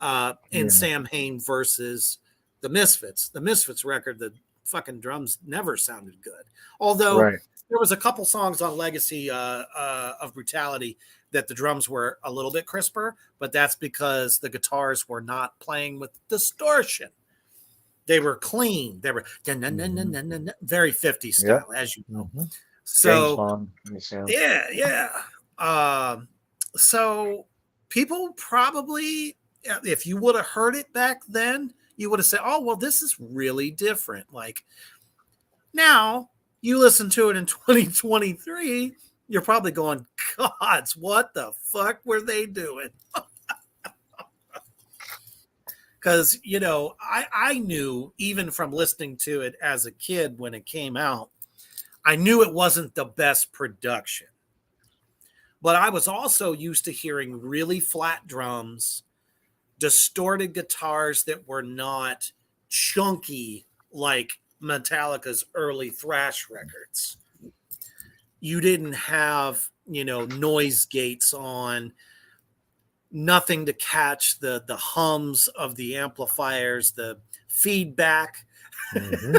[SPEAKER 2] in
[SPEAKER 3] Yeah.
[SPEAKER 2] Samhain versus the Misfits. The Misfits record, the fucking drums never sounded good. Although
[SPEAKER 3] Right.
[SPEAKER 2] there was a couple songs on Legacy of Brutality that the drums were a little bit crisper, but that's because the guitars were not playing with distortion. They were clean. They were very 50s
[SPEAKER 3] Yep.
[SPEAKER 2] style, as you know.
[SPEAKER 3] Mm-hmm. James
[SPEAKER 2] So
[SPEAKER 3] Bond sound.
[SPEAKER 2] yeah. So people probably, if you would have heard it back then, you would have said, "Oh, well, this is really different." Like now, you listen to it in 2023, you're probably going, "Gods, what the fuck were they doing?" Because I knew even from listening to it as a kid when it came out, I knew it wasn't the best production. But I was also used to hearing really flat drums, distorted guitars that were not chunky like Metallica's early thrash records. You didn't have, noise gates on, nothing to catch the hums of the amplifiers, the feedback.
[SPEAKER 3] Mm-hmm.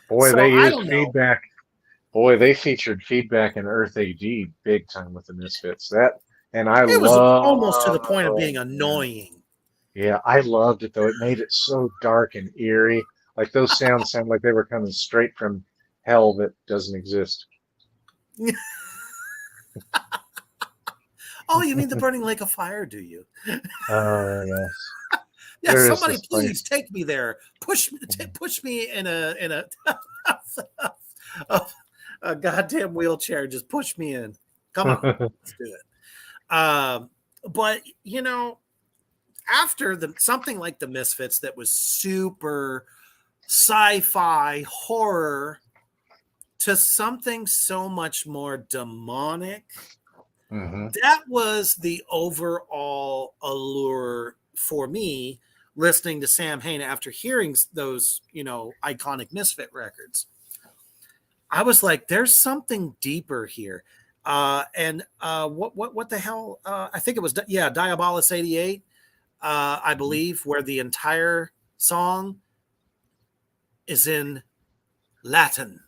[SPEAKER 3] Boy,
[SPEAKER 2] So
[SPEAKER 3] they
[SPEAKER 2] I
[SPEAKER 3] used
[SPEAKER 2] don't know.
[SPEAKER 3] feedback. Boy, they featured feedback in Earth AD big time with the Misfits. And I
[SPEAKER 2] It was
[SPEAKER 3] love.
[SPEAKER 2] almost to the point of being annoying.
[SPEAKER 3] Yeah, I loved it though. It made it so dark and eerie. Like those sounds sound like they were coming straight from hell that doesn't exist.
[SPEAKER 2] Oh, you mean the burning lake of fire, do you?
[SPEAKER 3] Oh yes.
[SPEAKER 2] Yeah,
[SPEAKER 3] There is
[SPEAKER 2] somebody
[SPEAKER 3] this
[SPEAKER 2] please
[SPEAKER 3] place.
[SPEAKER 2] take me there. Push me in a a goddamn wheelchair. Just push me in. Come on, let's do it. But after something like the Misfits that was super sci-fi horror to something so much more demonic,
[SPEAKER 3] Mm-hmm.
[SPEAKER 2] that was the overall allure for me listening to Samhain after hearing those, iconic Misfit records. I was like, there's something deeper here. And what the hell? I think it was, Diabolus 88, I believe, where the entire song is in Latin.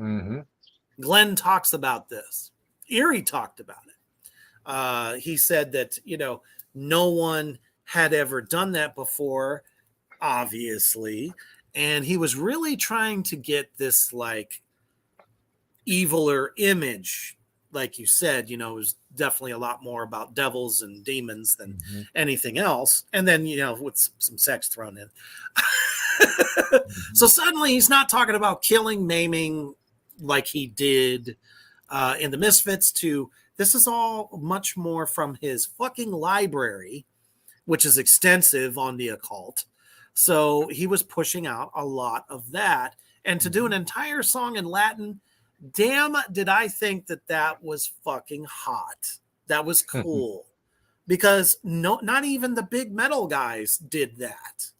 [SPEAKER 3] Mm-hmm.
[SPEAKER 2] Glenn talks about this. Erie talked about it. He said that, no one had ever done that before, obviously. And he was really trying to get this like eviler image. Like you said, it was definitely a lot more about devils and demons than
[SPEAKER 3] Mm-hmm.
[SPEAKER 2] anything else. And then, with some sex thrown in.
[SPEAKER 3] Mm-hmm.
[SPEAKER 2] So suddenly he's not talking about killing, maiming like he did in the Misfits to this is all much more from his fucking library, which is extensive on the occult. So he was pushing out a lot of that. And to do an entire song in Latin, damn, did I think that was fucking hot. That was cool. Because not even the big metal guys did that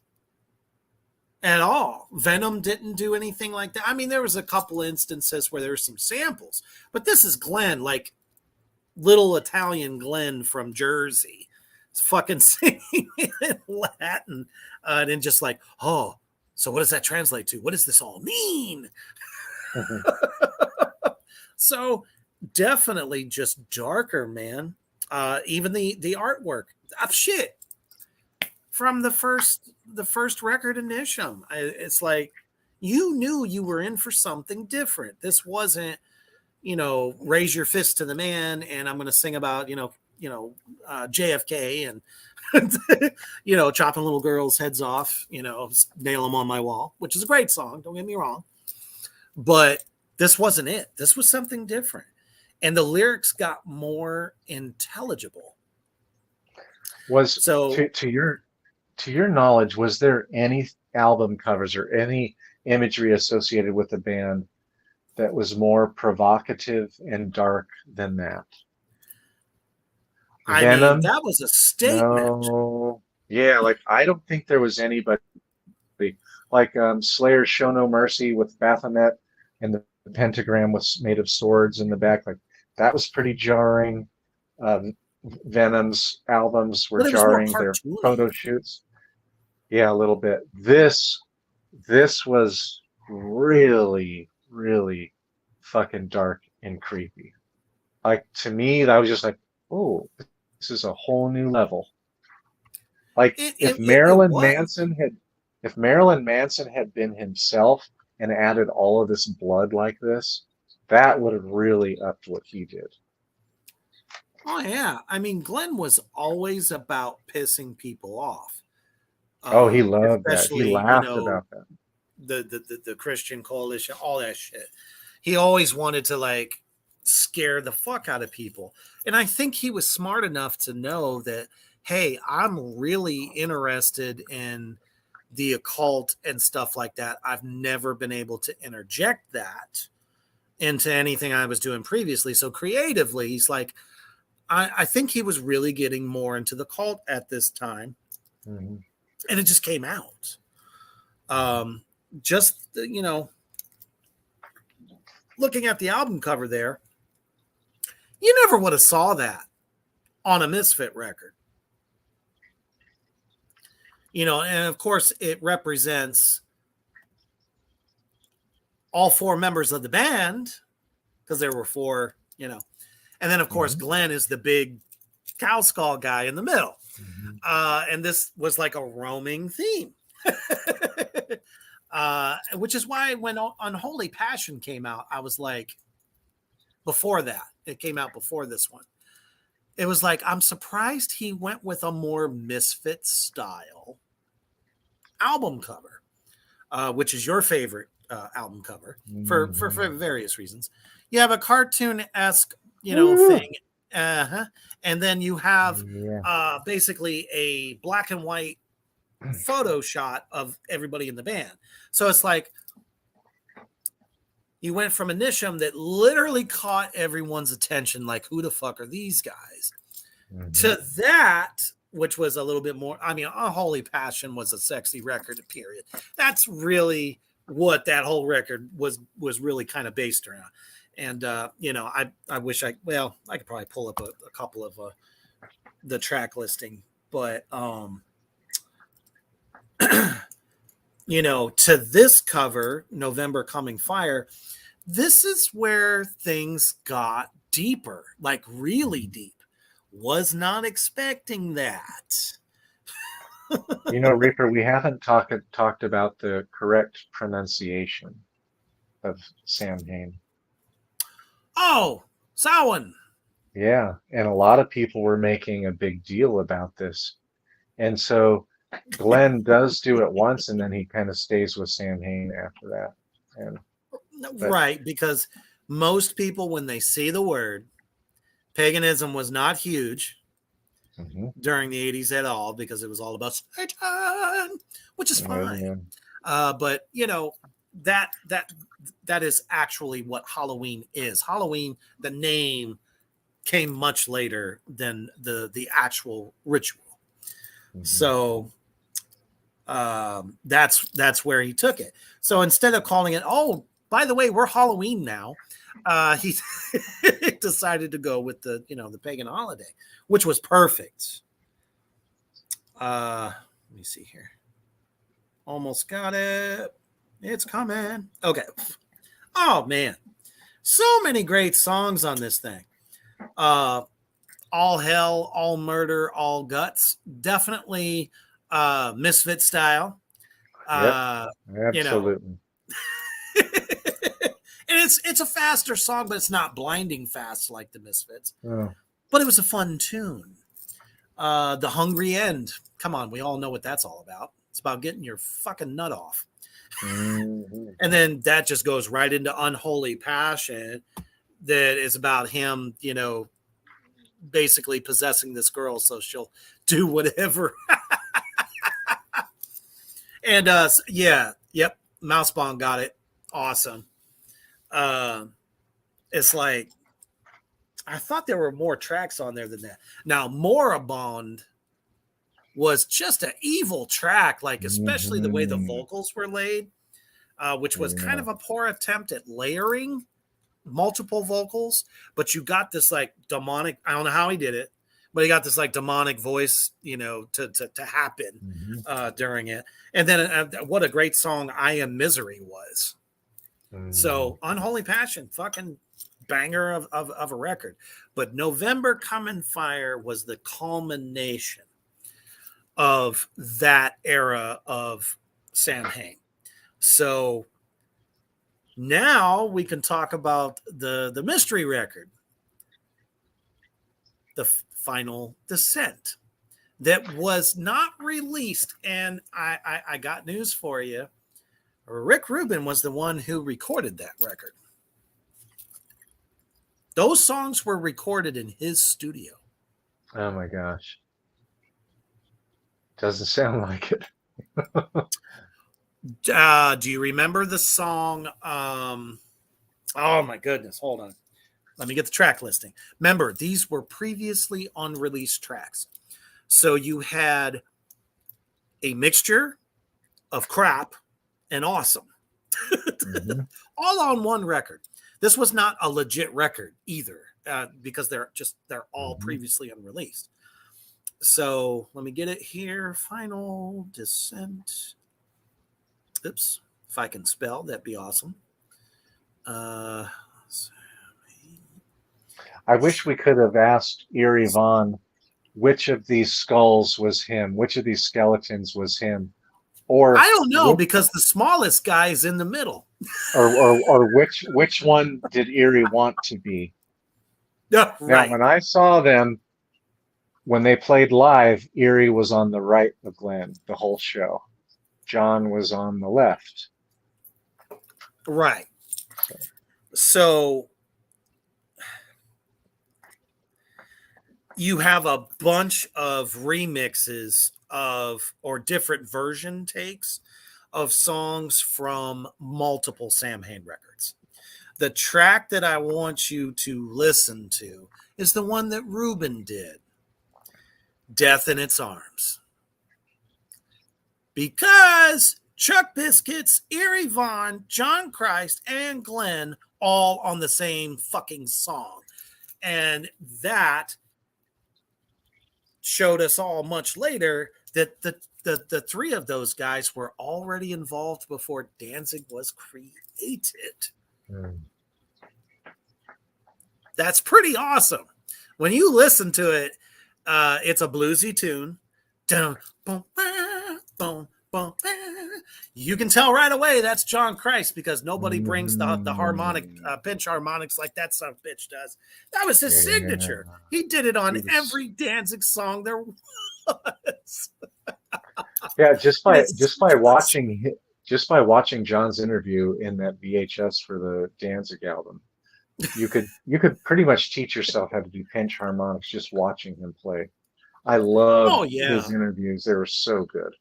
[SPEAKER 2] at all. Venom didn't do anything like that. I mean, there was a couple instances where there were some samples, but this is Glenn, like little Italian Glenn from Jersey. It's fucking singing in Latin. And then just like, oh, so what does that translate to? What does this all mean? So definitely just darker, man. Even the artwork. Shit. From the first record Initium, it's like you knew you were in for something different. This wasn't, raise your fist to the man, and I'm going to sing about JFK and chopping little girls' heads off, nail them on my wall, which is a great song. Don't get me wrong, but this wasn't it. This was something different, and the lyrics got more intelligible.
[SPEAKER 3] To your knowledge, was there any album covers or any imagery associated with the band that was more provocative and dark than that?
[SPEAKER 2] I
[SPEAKER 3] Venom?
[SPEAKER 2] mean, that was a statement.
[SPEAKER 3] No. Yeah, like I don't think there was anybody like Slayer's Show No Mercy with Baphomet and the pentagram was made of swords in the back. Like that was pretty jarring. Venom's albums were
[SPEAKER 2] But it was more
[SPEAKER 3] jarring, their
[SPEAKER 2] cartoony.
[SPEAKER 3] photo shoots. Yeah, a little bit. This was really, really fucking dark and creepy. Like to me, that was just like, oh, this is a whole new level. Like
[SPEAKER 2] It was.
[SPEAKER 3] If Marilyn Manson had been himself and added all of this blood like this, that would have really upped what he did.
[SPEAKER 2] Oh yeah, I mean, Glenn was always about pissing people off,
[SPEAKER 3] Oh, he loved that. He
[SPEAKER 2] especially
[SPEAKER 3] laughed about that.
[SPEAKER 2] the Christian Coalition, all that shit. He always wanted to like scare the fuck out of people, and I think he was smart enough to know that, hey, I'm really interested in the occult and stuff like that. I've never been able to interject that into anything I was doing previously. So creatively, he's like, I think he was really getting more into the cult at this time,
[SPEAKER 3] Mm-hmm.
[SPEAKER 2] and it just came out. Just looking at the album cover there, you never would have saw that on a Misfit record. And of course it represents all four members of the band because there were four, and then of course Glenn is the big cow skull guy in the middle. And this was like a roaming theme. Which is why when Unholy Passion came out, I was like, before that, it came out before this one. It was like, I'm surprised he went with a more Misfit style album cover, which is your favorite album cover for various reasons. You have a cartoon-esque, thing. And then you have basically a black and white photo shot of everybody in the band. So it's like you went from Initium that literally caught everyone's attention, like who the fuck are these guys, to that, which was a little bit more. I mean, Unholy Passion was a sexy record, period. That's really what that whole record was really kind of based around. And I wish I could probably pull up a couple of the track listing, but to this cover, November Coming Fire, this is where things got deeper, like really deep. Was not expecting that.
[SPEAKER 3] Reaper, we haven't talked about the correct pronunciation of Samhain.
[SPEAKER 2] Oh, Samhain.
[SPEAKER 3] Yeah, and a lot of people were making a big deal about this. And so Glenn does do it once, and then he kind of stays with Samhain after that.
[SPEAKER 2] Right, because most people, when they see the word, paganism was not huge during the 80s at all, because it was all about Satan, which is fine. But that is actually what Halloween is. Halloween, the name, came much later than the actual ritual. So that's where he took it. So instead of calling it, oh, by the way, we're Halloween now, he decided to go with the pagan holiday, which was perfect. Let me see here. Almost got it. It's coming. Okay. Oh man, so many great songs on this thing. All Hell, All Murder, All Guts. Definitely Misfit style.
[SPEAKER 3] Absolutely.
[SPEAKER 2] And it's a faster song, but it's not blinding fast like the Misfits.
[SPEAKER 3] Oh.
[SPEAKER 2] But it was a fun tune. The Hungry End. Come on, we all know what that's all about. It's about getting your fucking nut off. And then that just goes right into Unholy Passion, that is about him, basically possessing this girl so she'll do whatever. And Mousebomb got it. Awesome. It's like, I thought there were more tracks on there than that. Now, Moribund was just an evil track, like especially the way the vocals were laid, which was kind of a poor attempt at layering multiple vocals, but you got this like demonic, I don't know how he did it, but he got this like demonic voice, to happen during it. And then what a great song I Am Misery was. So Unholy Passion, fucking banger of a record. But November Come Fire was the culmination of that era of Samhain. So now we can talk about the mystery record, The Final Descent, that was not released. And I got news for you. Rick Rubin was the one who recorded that record. Those songs were recorded in his studio.
[SPEAKER 3] Oh my gosh. Doesn't sound like it.
[SPEAKER 2] Do you remember the song? Oh my goodness. Hold on. Let me get the track listing. Remember, these were previously unreleased tracks. So you had a mixture of crap and awesome. All on one record. This was not a legit record either, because they're all previously unreleased. So let me get it here. Final Descent. Oops. If I can spell, that'd be awesome.
[SPEAKER 3] I wish we could have asked Eerie Von which of these skulls was him, which of these skeletons was him. Or
[SPEAKER 2] I don't know, because the smallest guy is in the middle.
[SPEAKER 3] or which one did Eerie want to be?
[SPEAKER 2] Yeah, right.
[SPEAKER 3] Now, when I saw them, when they played live, Eerie was on the right of Glenn the whole show. John was on the left.
[SPEAKER 2] Right. So you have a bunch of remixes or different version takes of songs from multiple Samhain records. The track that I want you to listen to is the one that Rubin did, Death in Its Arms. Because Chuck Biscuits, Eerie Von, John Christ, and Glenn all on the same fucking song. And that showed us all much later that the three of those guys were already involved before Danzig was created. That's pretty awesome. When you listen to it, it's a bluesy tune. You can tell right away that's John Christ, because nobody brings the harmonic pinch harmonics like that son of a bitch does. That was his signature. He did it on every Danzig song there was.
[SPEAKER 3] Yeah, just by watching John's interview in that VHS for the Danzig album, you could pretty much teach yourself how to do pinch harmonics just watching him play. I love his interviews. They were so good.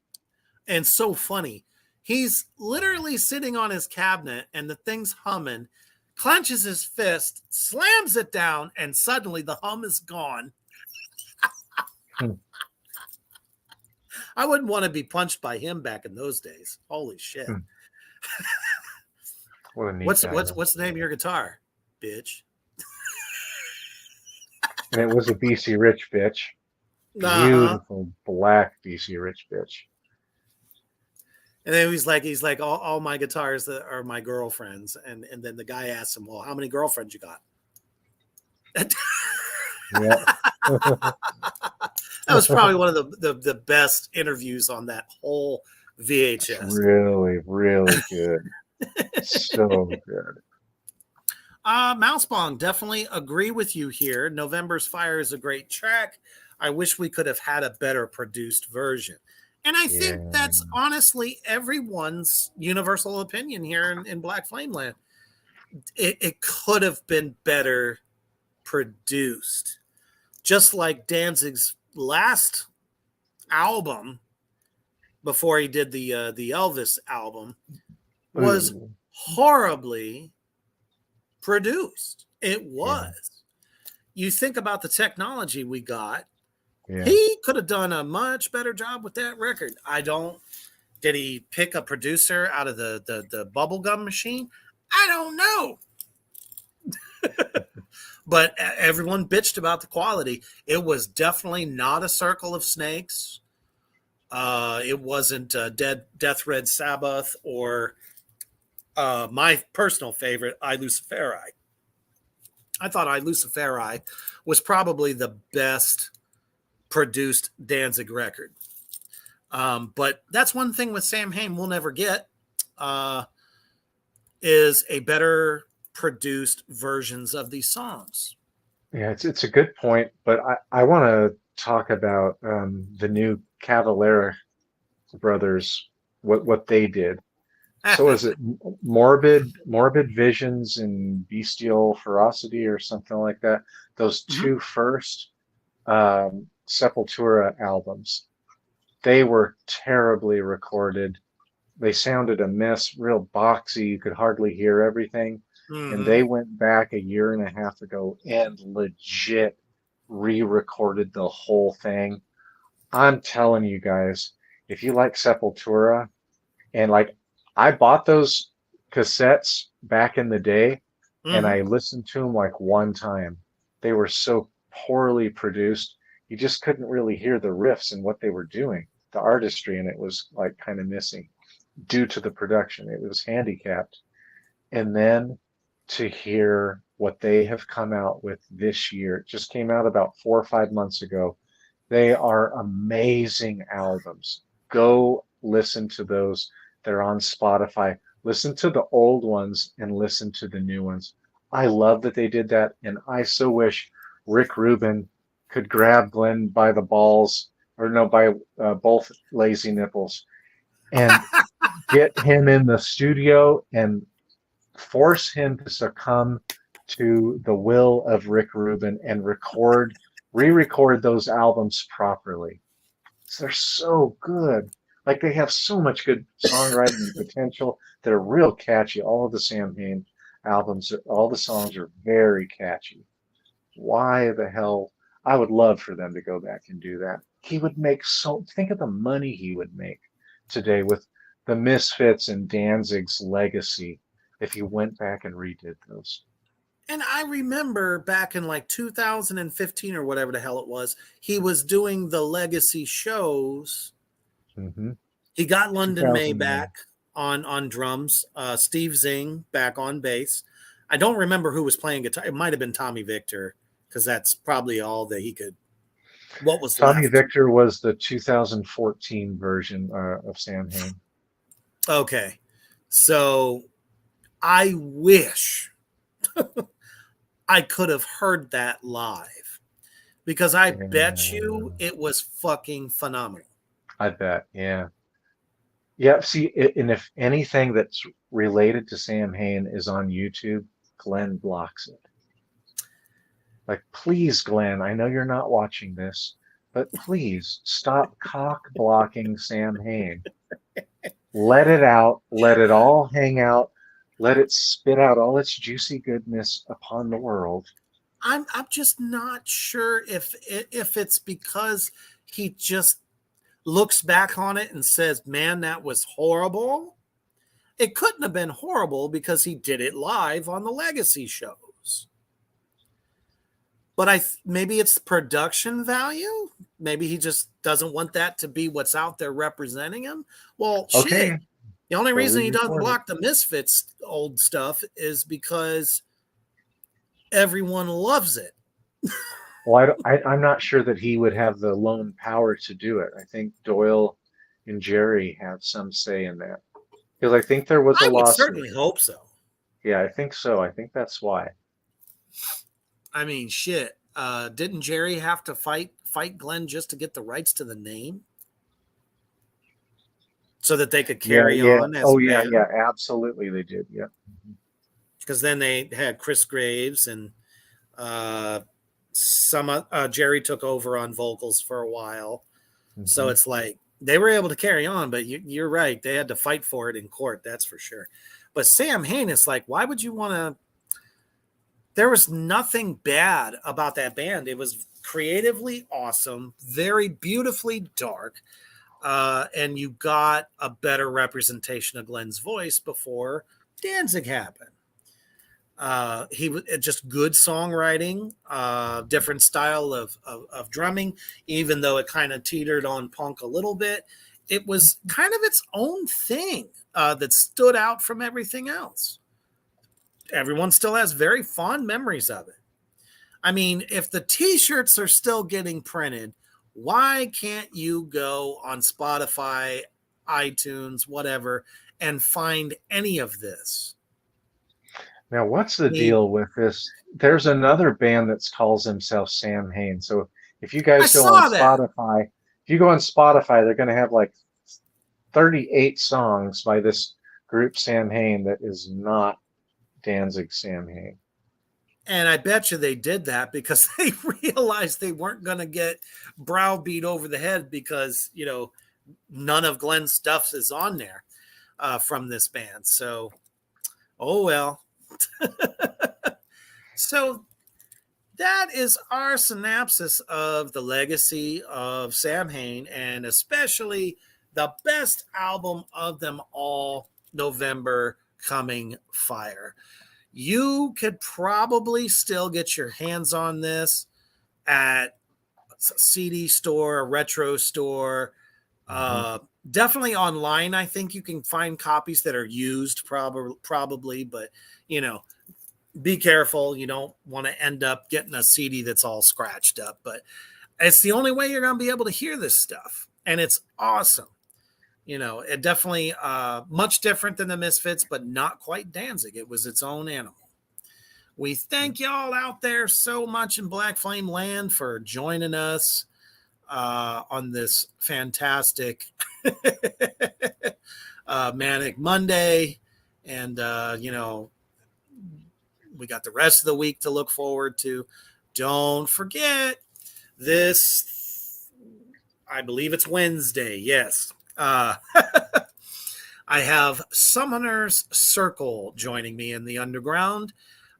[SPEAKER 2] And so funny. He's literally sitting on his cabinet and the thing's humming, clenches his fist, slams it down, and suddenly the hum is gone. I wouldn't want to be punched by him back in those days. Holy shit.
[SPEAKER 3] What a neat
[SPEAKER 2] what's
[SPEAKER 3] guy.
[SPEAKER 2] the name of your guitar, bitch?
[SPEAKER 3] And it was a BC Rich bitch. Beautiful black BC Rich bitch.
[SPEAKER 2] And then he's like, all my guitars are my girlfriends. And then the guy asks him, well, how many girlfriends you got?
[SPEAKER 3] Yeah.
[SPEAKER 2] That was probably one of the best interviews on that whole VHS.
[SPEAKER 3] It's really, really good. So good.
[SPEAKER 2] Mousebong, definitely agree with you here. November's Fire is a great track. I wish we could have had a better produced version. And I think that's honestly everyone's universal opinion here in Black Flame Land. It could have been better produced. Just like Danzig's last album before he did the Elvis album was horribly produced. It was. You think about the technology we got. Yeah. He could have done a much better job with that record. Did he pick a producer out of the bubblegum machine? I don't know. But everyone bitched about the quality. It was definitely not a Circle of Snakes. It wasn't Death Red Sabbath or my personal favorite, I Luciferi. I thought I Luciferi was probably the best produced Danzig record. But that's one thing with Samhain we'll never get is a better produced versions of these songs.
[SPEAKER 3] Yeah, it's a good point, but I want to talk about the new Cavalera brothers, what they did. So is it morbid visions and bestial ferocity or something like that? Those two first Sepultura albums, they were terribly recorded. They sounded a mess, real boxy. You could hardly hear everything. And they went back a year and a half ago and legit re-recorded the whole thing. I'm telling you guys, if you like Sepultura, and like I bought those cassettes back in the day and I listened to them like one time. They were so poorly produced. You just couldn't really hear the riffs and what they were doing. The artistry in it was like kind of missing due to the production. It was handicapped. And then to hear what they have come out with this year, it just came out about 4 or 5 months ago. They are amazing albums. Go listen to those. They're on Spotify. Listen to the old ones and listen to the new ones. I love that they did that, and I so wish Rick Rubin could grab Glenn by the balls, or no, by both lazy nipples, and get him in the studio and force him to succumb to the will of Rick Rubin and re-record those albums properly. They're so good. Like they have so much good songwriting potential. They're real catchy. All of the Samhain albums, all the songs are very catchy. Why the hell? I would love for them to go back and do that. He would make think of the money he would make today with the Misfits and Danzig's legacy if he went back and redid those.
[SPEAKER 2] And I remember back in like 2015 or whatever the hell it was, he was doing the legacy shows. He got London May back on drums, Steve Zing back on bass. I don't remember who was playing guitar. It might have been Tommy Victor, because that's probably all that he could. What was
[SPEAKER 3] Tommy
[SPEAKER 2] left.
[SPEAKER 3] Victor was the 2014 version of Samhain.
[SPEAKER 2] Okay, so I wish I could have heard that live, because I bet you it was fucking phenomenal.
[SPEAKER 3] I bet, yeah. Yeah, see, and if anything that's related to Samhain is on YouTube, Glenn blocks it. Like, please, Glenn, I know you're not watching this, but please stop cock blocking Samhain. Let it out. Let it all hang out. Let it spit out all its juicy goodness upon the world.
[SPEAKER 2] I'm just not sure if it's because he just looks back on it and says, man, that was horrible. It couldn't have been horrible because he did it live on the legacy shows. But maybe it's production value. Maybe he just doesn't want that to be what's out there representing him. Well,
[SPEAKER 3] Okay.
[SPEAKER 2] shit. The only reason he doesn't block the Misfits old stuff is because everyone loves it.
[SPEAKER 3] Well, I'm not sure that he would have the lone power to do it. I think Doyle and Jerry have some say in that. Because I think there was a
[SPEAKER 2] I would
[SPEAKER 3] lawsuit.
[SPEAKER 2] certainly hope so.
[SPEAKER 3] Yeah, I think so. I think that's why.
[SPEAKER 2] I mean, shit. Didn't Jerry have to fight Glenn just to get the rights to the name, so that they could carry on? As
[SPEAKER 3] yeah, absolutely, they did. Yeah,
[SPEAKER 2] because then they had Chris Graves and Jerry took over on vocals for a while. So it's like they were able to carry on, but you're right, they had to fight for it in court. That's for sure. But Samhain is like, why would you want to? There was nothing bad about that band. It was creatively awesome, very beautifully dark, and you got a better representation of Glenn's voice before Danzig happened. He was just good songwriting, different style of drumming, even though it kind of teetered on punk a little bit. It was kind of its own thing that stood out from everything else. Everyone still has very fond memories of it. I mean, if the t-shirts are still getting printed, why can't you go on Spotify, iTunes, whatever, and find any of this?
[SPEAKER 3] Now, what's the
[SPEAKER 2] I mean,
[SPEAKER 3] deal with this? There's another band that calls himself Samhain. So if you
[SPEAKER 2] I
[SPEAKER 3] guys go on
[SPEAKER 2] saw that.
[SPEAKER 3] Spotify, they're going to have like 38 songs by this group Samhain that is not Danzig Samhain.
[SPEAKER 2] And I bet you they did that because they realized they weren't going to get browbeat over the head because, none of Glenn's stuff is on there from this band. So, oh well. So that is our synopsis of the legacy of Samhain, and especially the best album of them all, November Coming Fire. You could probably still get your hands on this at a CD store, a retro store, definitely online. I think you can find copies that are used probably, but be careful. You don't want to end up getting a CD that's all scratched up, but it's the only way you're going to be able to hear this stuff. And it's awesome. It definitely much different than the Misfits, but not quite Danzig. It was its own animal. We thank y'all out there so much in Black Flame Land for joining us on this fantastic Manic Monday. And, we got the rest of the week to look forward to. Don't forget this, I believe it's Wednesday. Yes. I have Summoner's Circle joining me in the underground.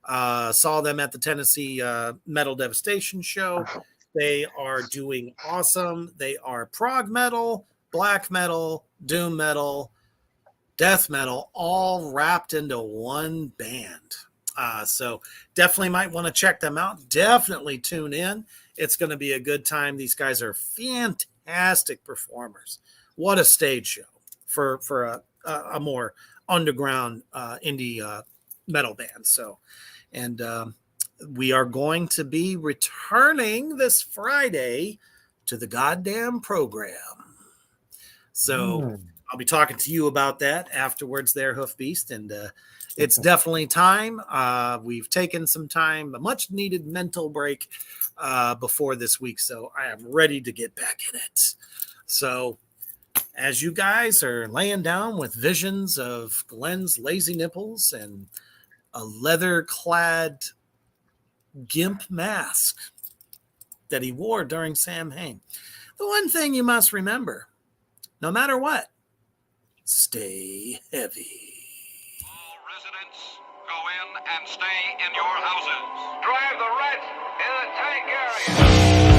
[SPEAKER 2] Saw them at the Tennessee Metal Devastation show. They are doing awesome. They are prog metal, black metal, doom metal, death metal, all wrapped into one band. So definitely might want to check them out. Definitely tune in. It's going to be a good time. These guys are fantastic performers. What a stage show for a more underground indie metal band. So, and we are going to be returning this Friday to the goddamn program. So I'll be talking to you about that afterwards there, Hoof Beast. And it's definitely time. We've taken some time, a much needed mental break before this week. So I am ready to get back in it. So as you guys are laying down with visions of Glenn's lazy nipples and a leather-clad gimp mask that he wore during Samhain, the one thing you must remember, no matter what, stay heavy.
[SPEAKER 1] All residents, go in and stay in your houses. Drive the rats in the tank area.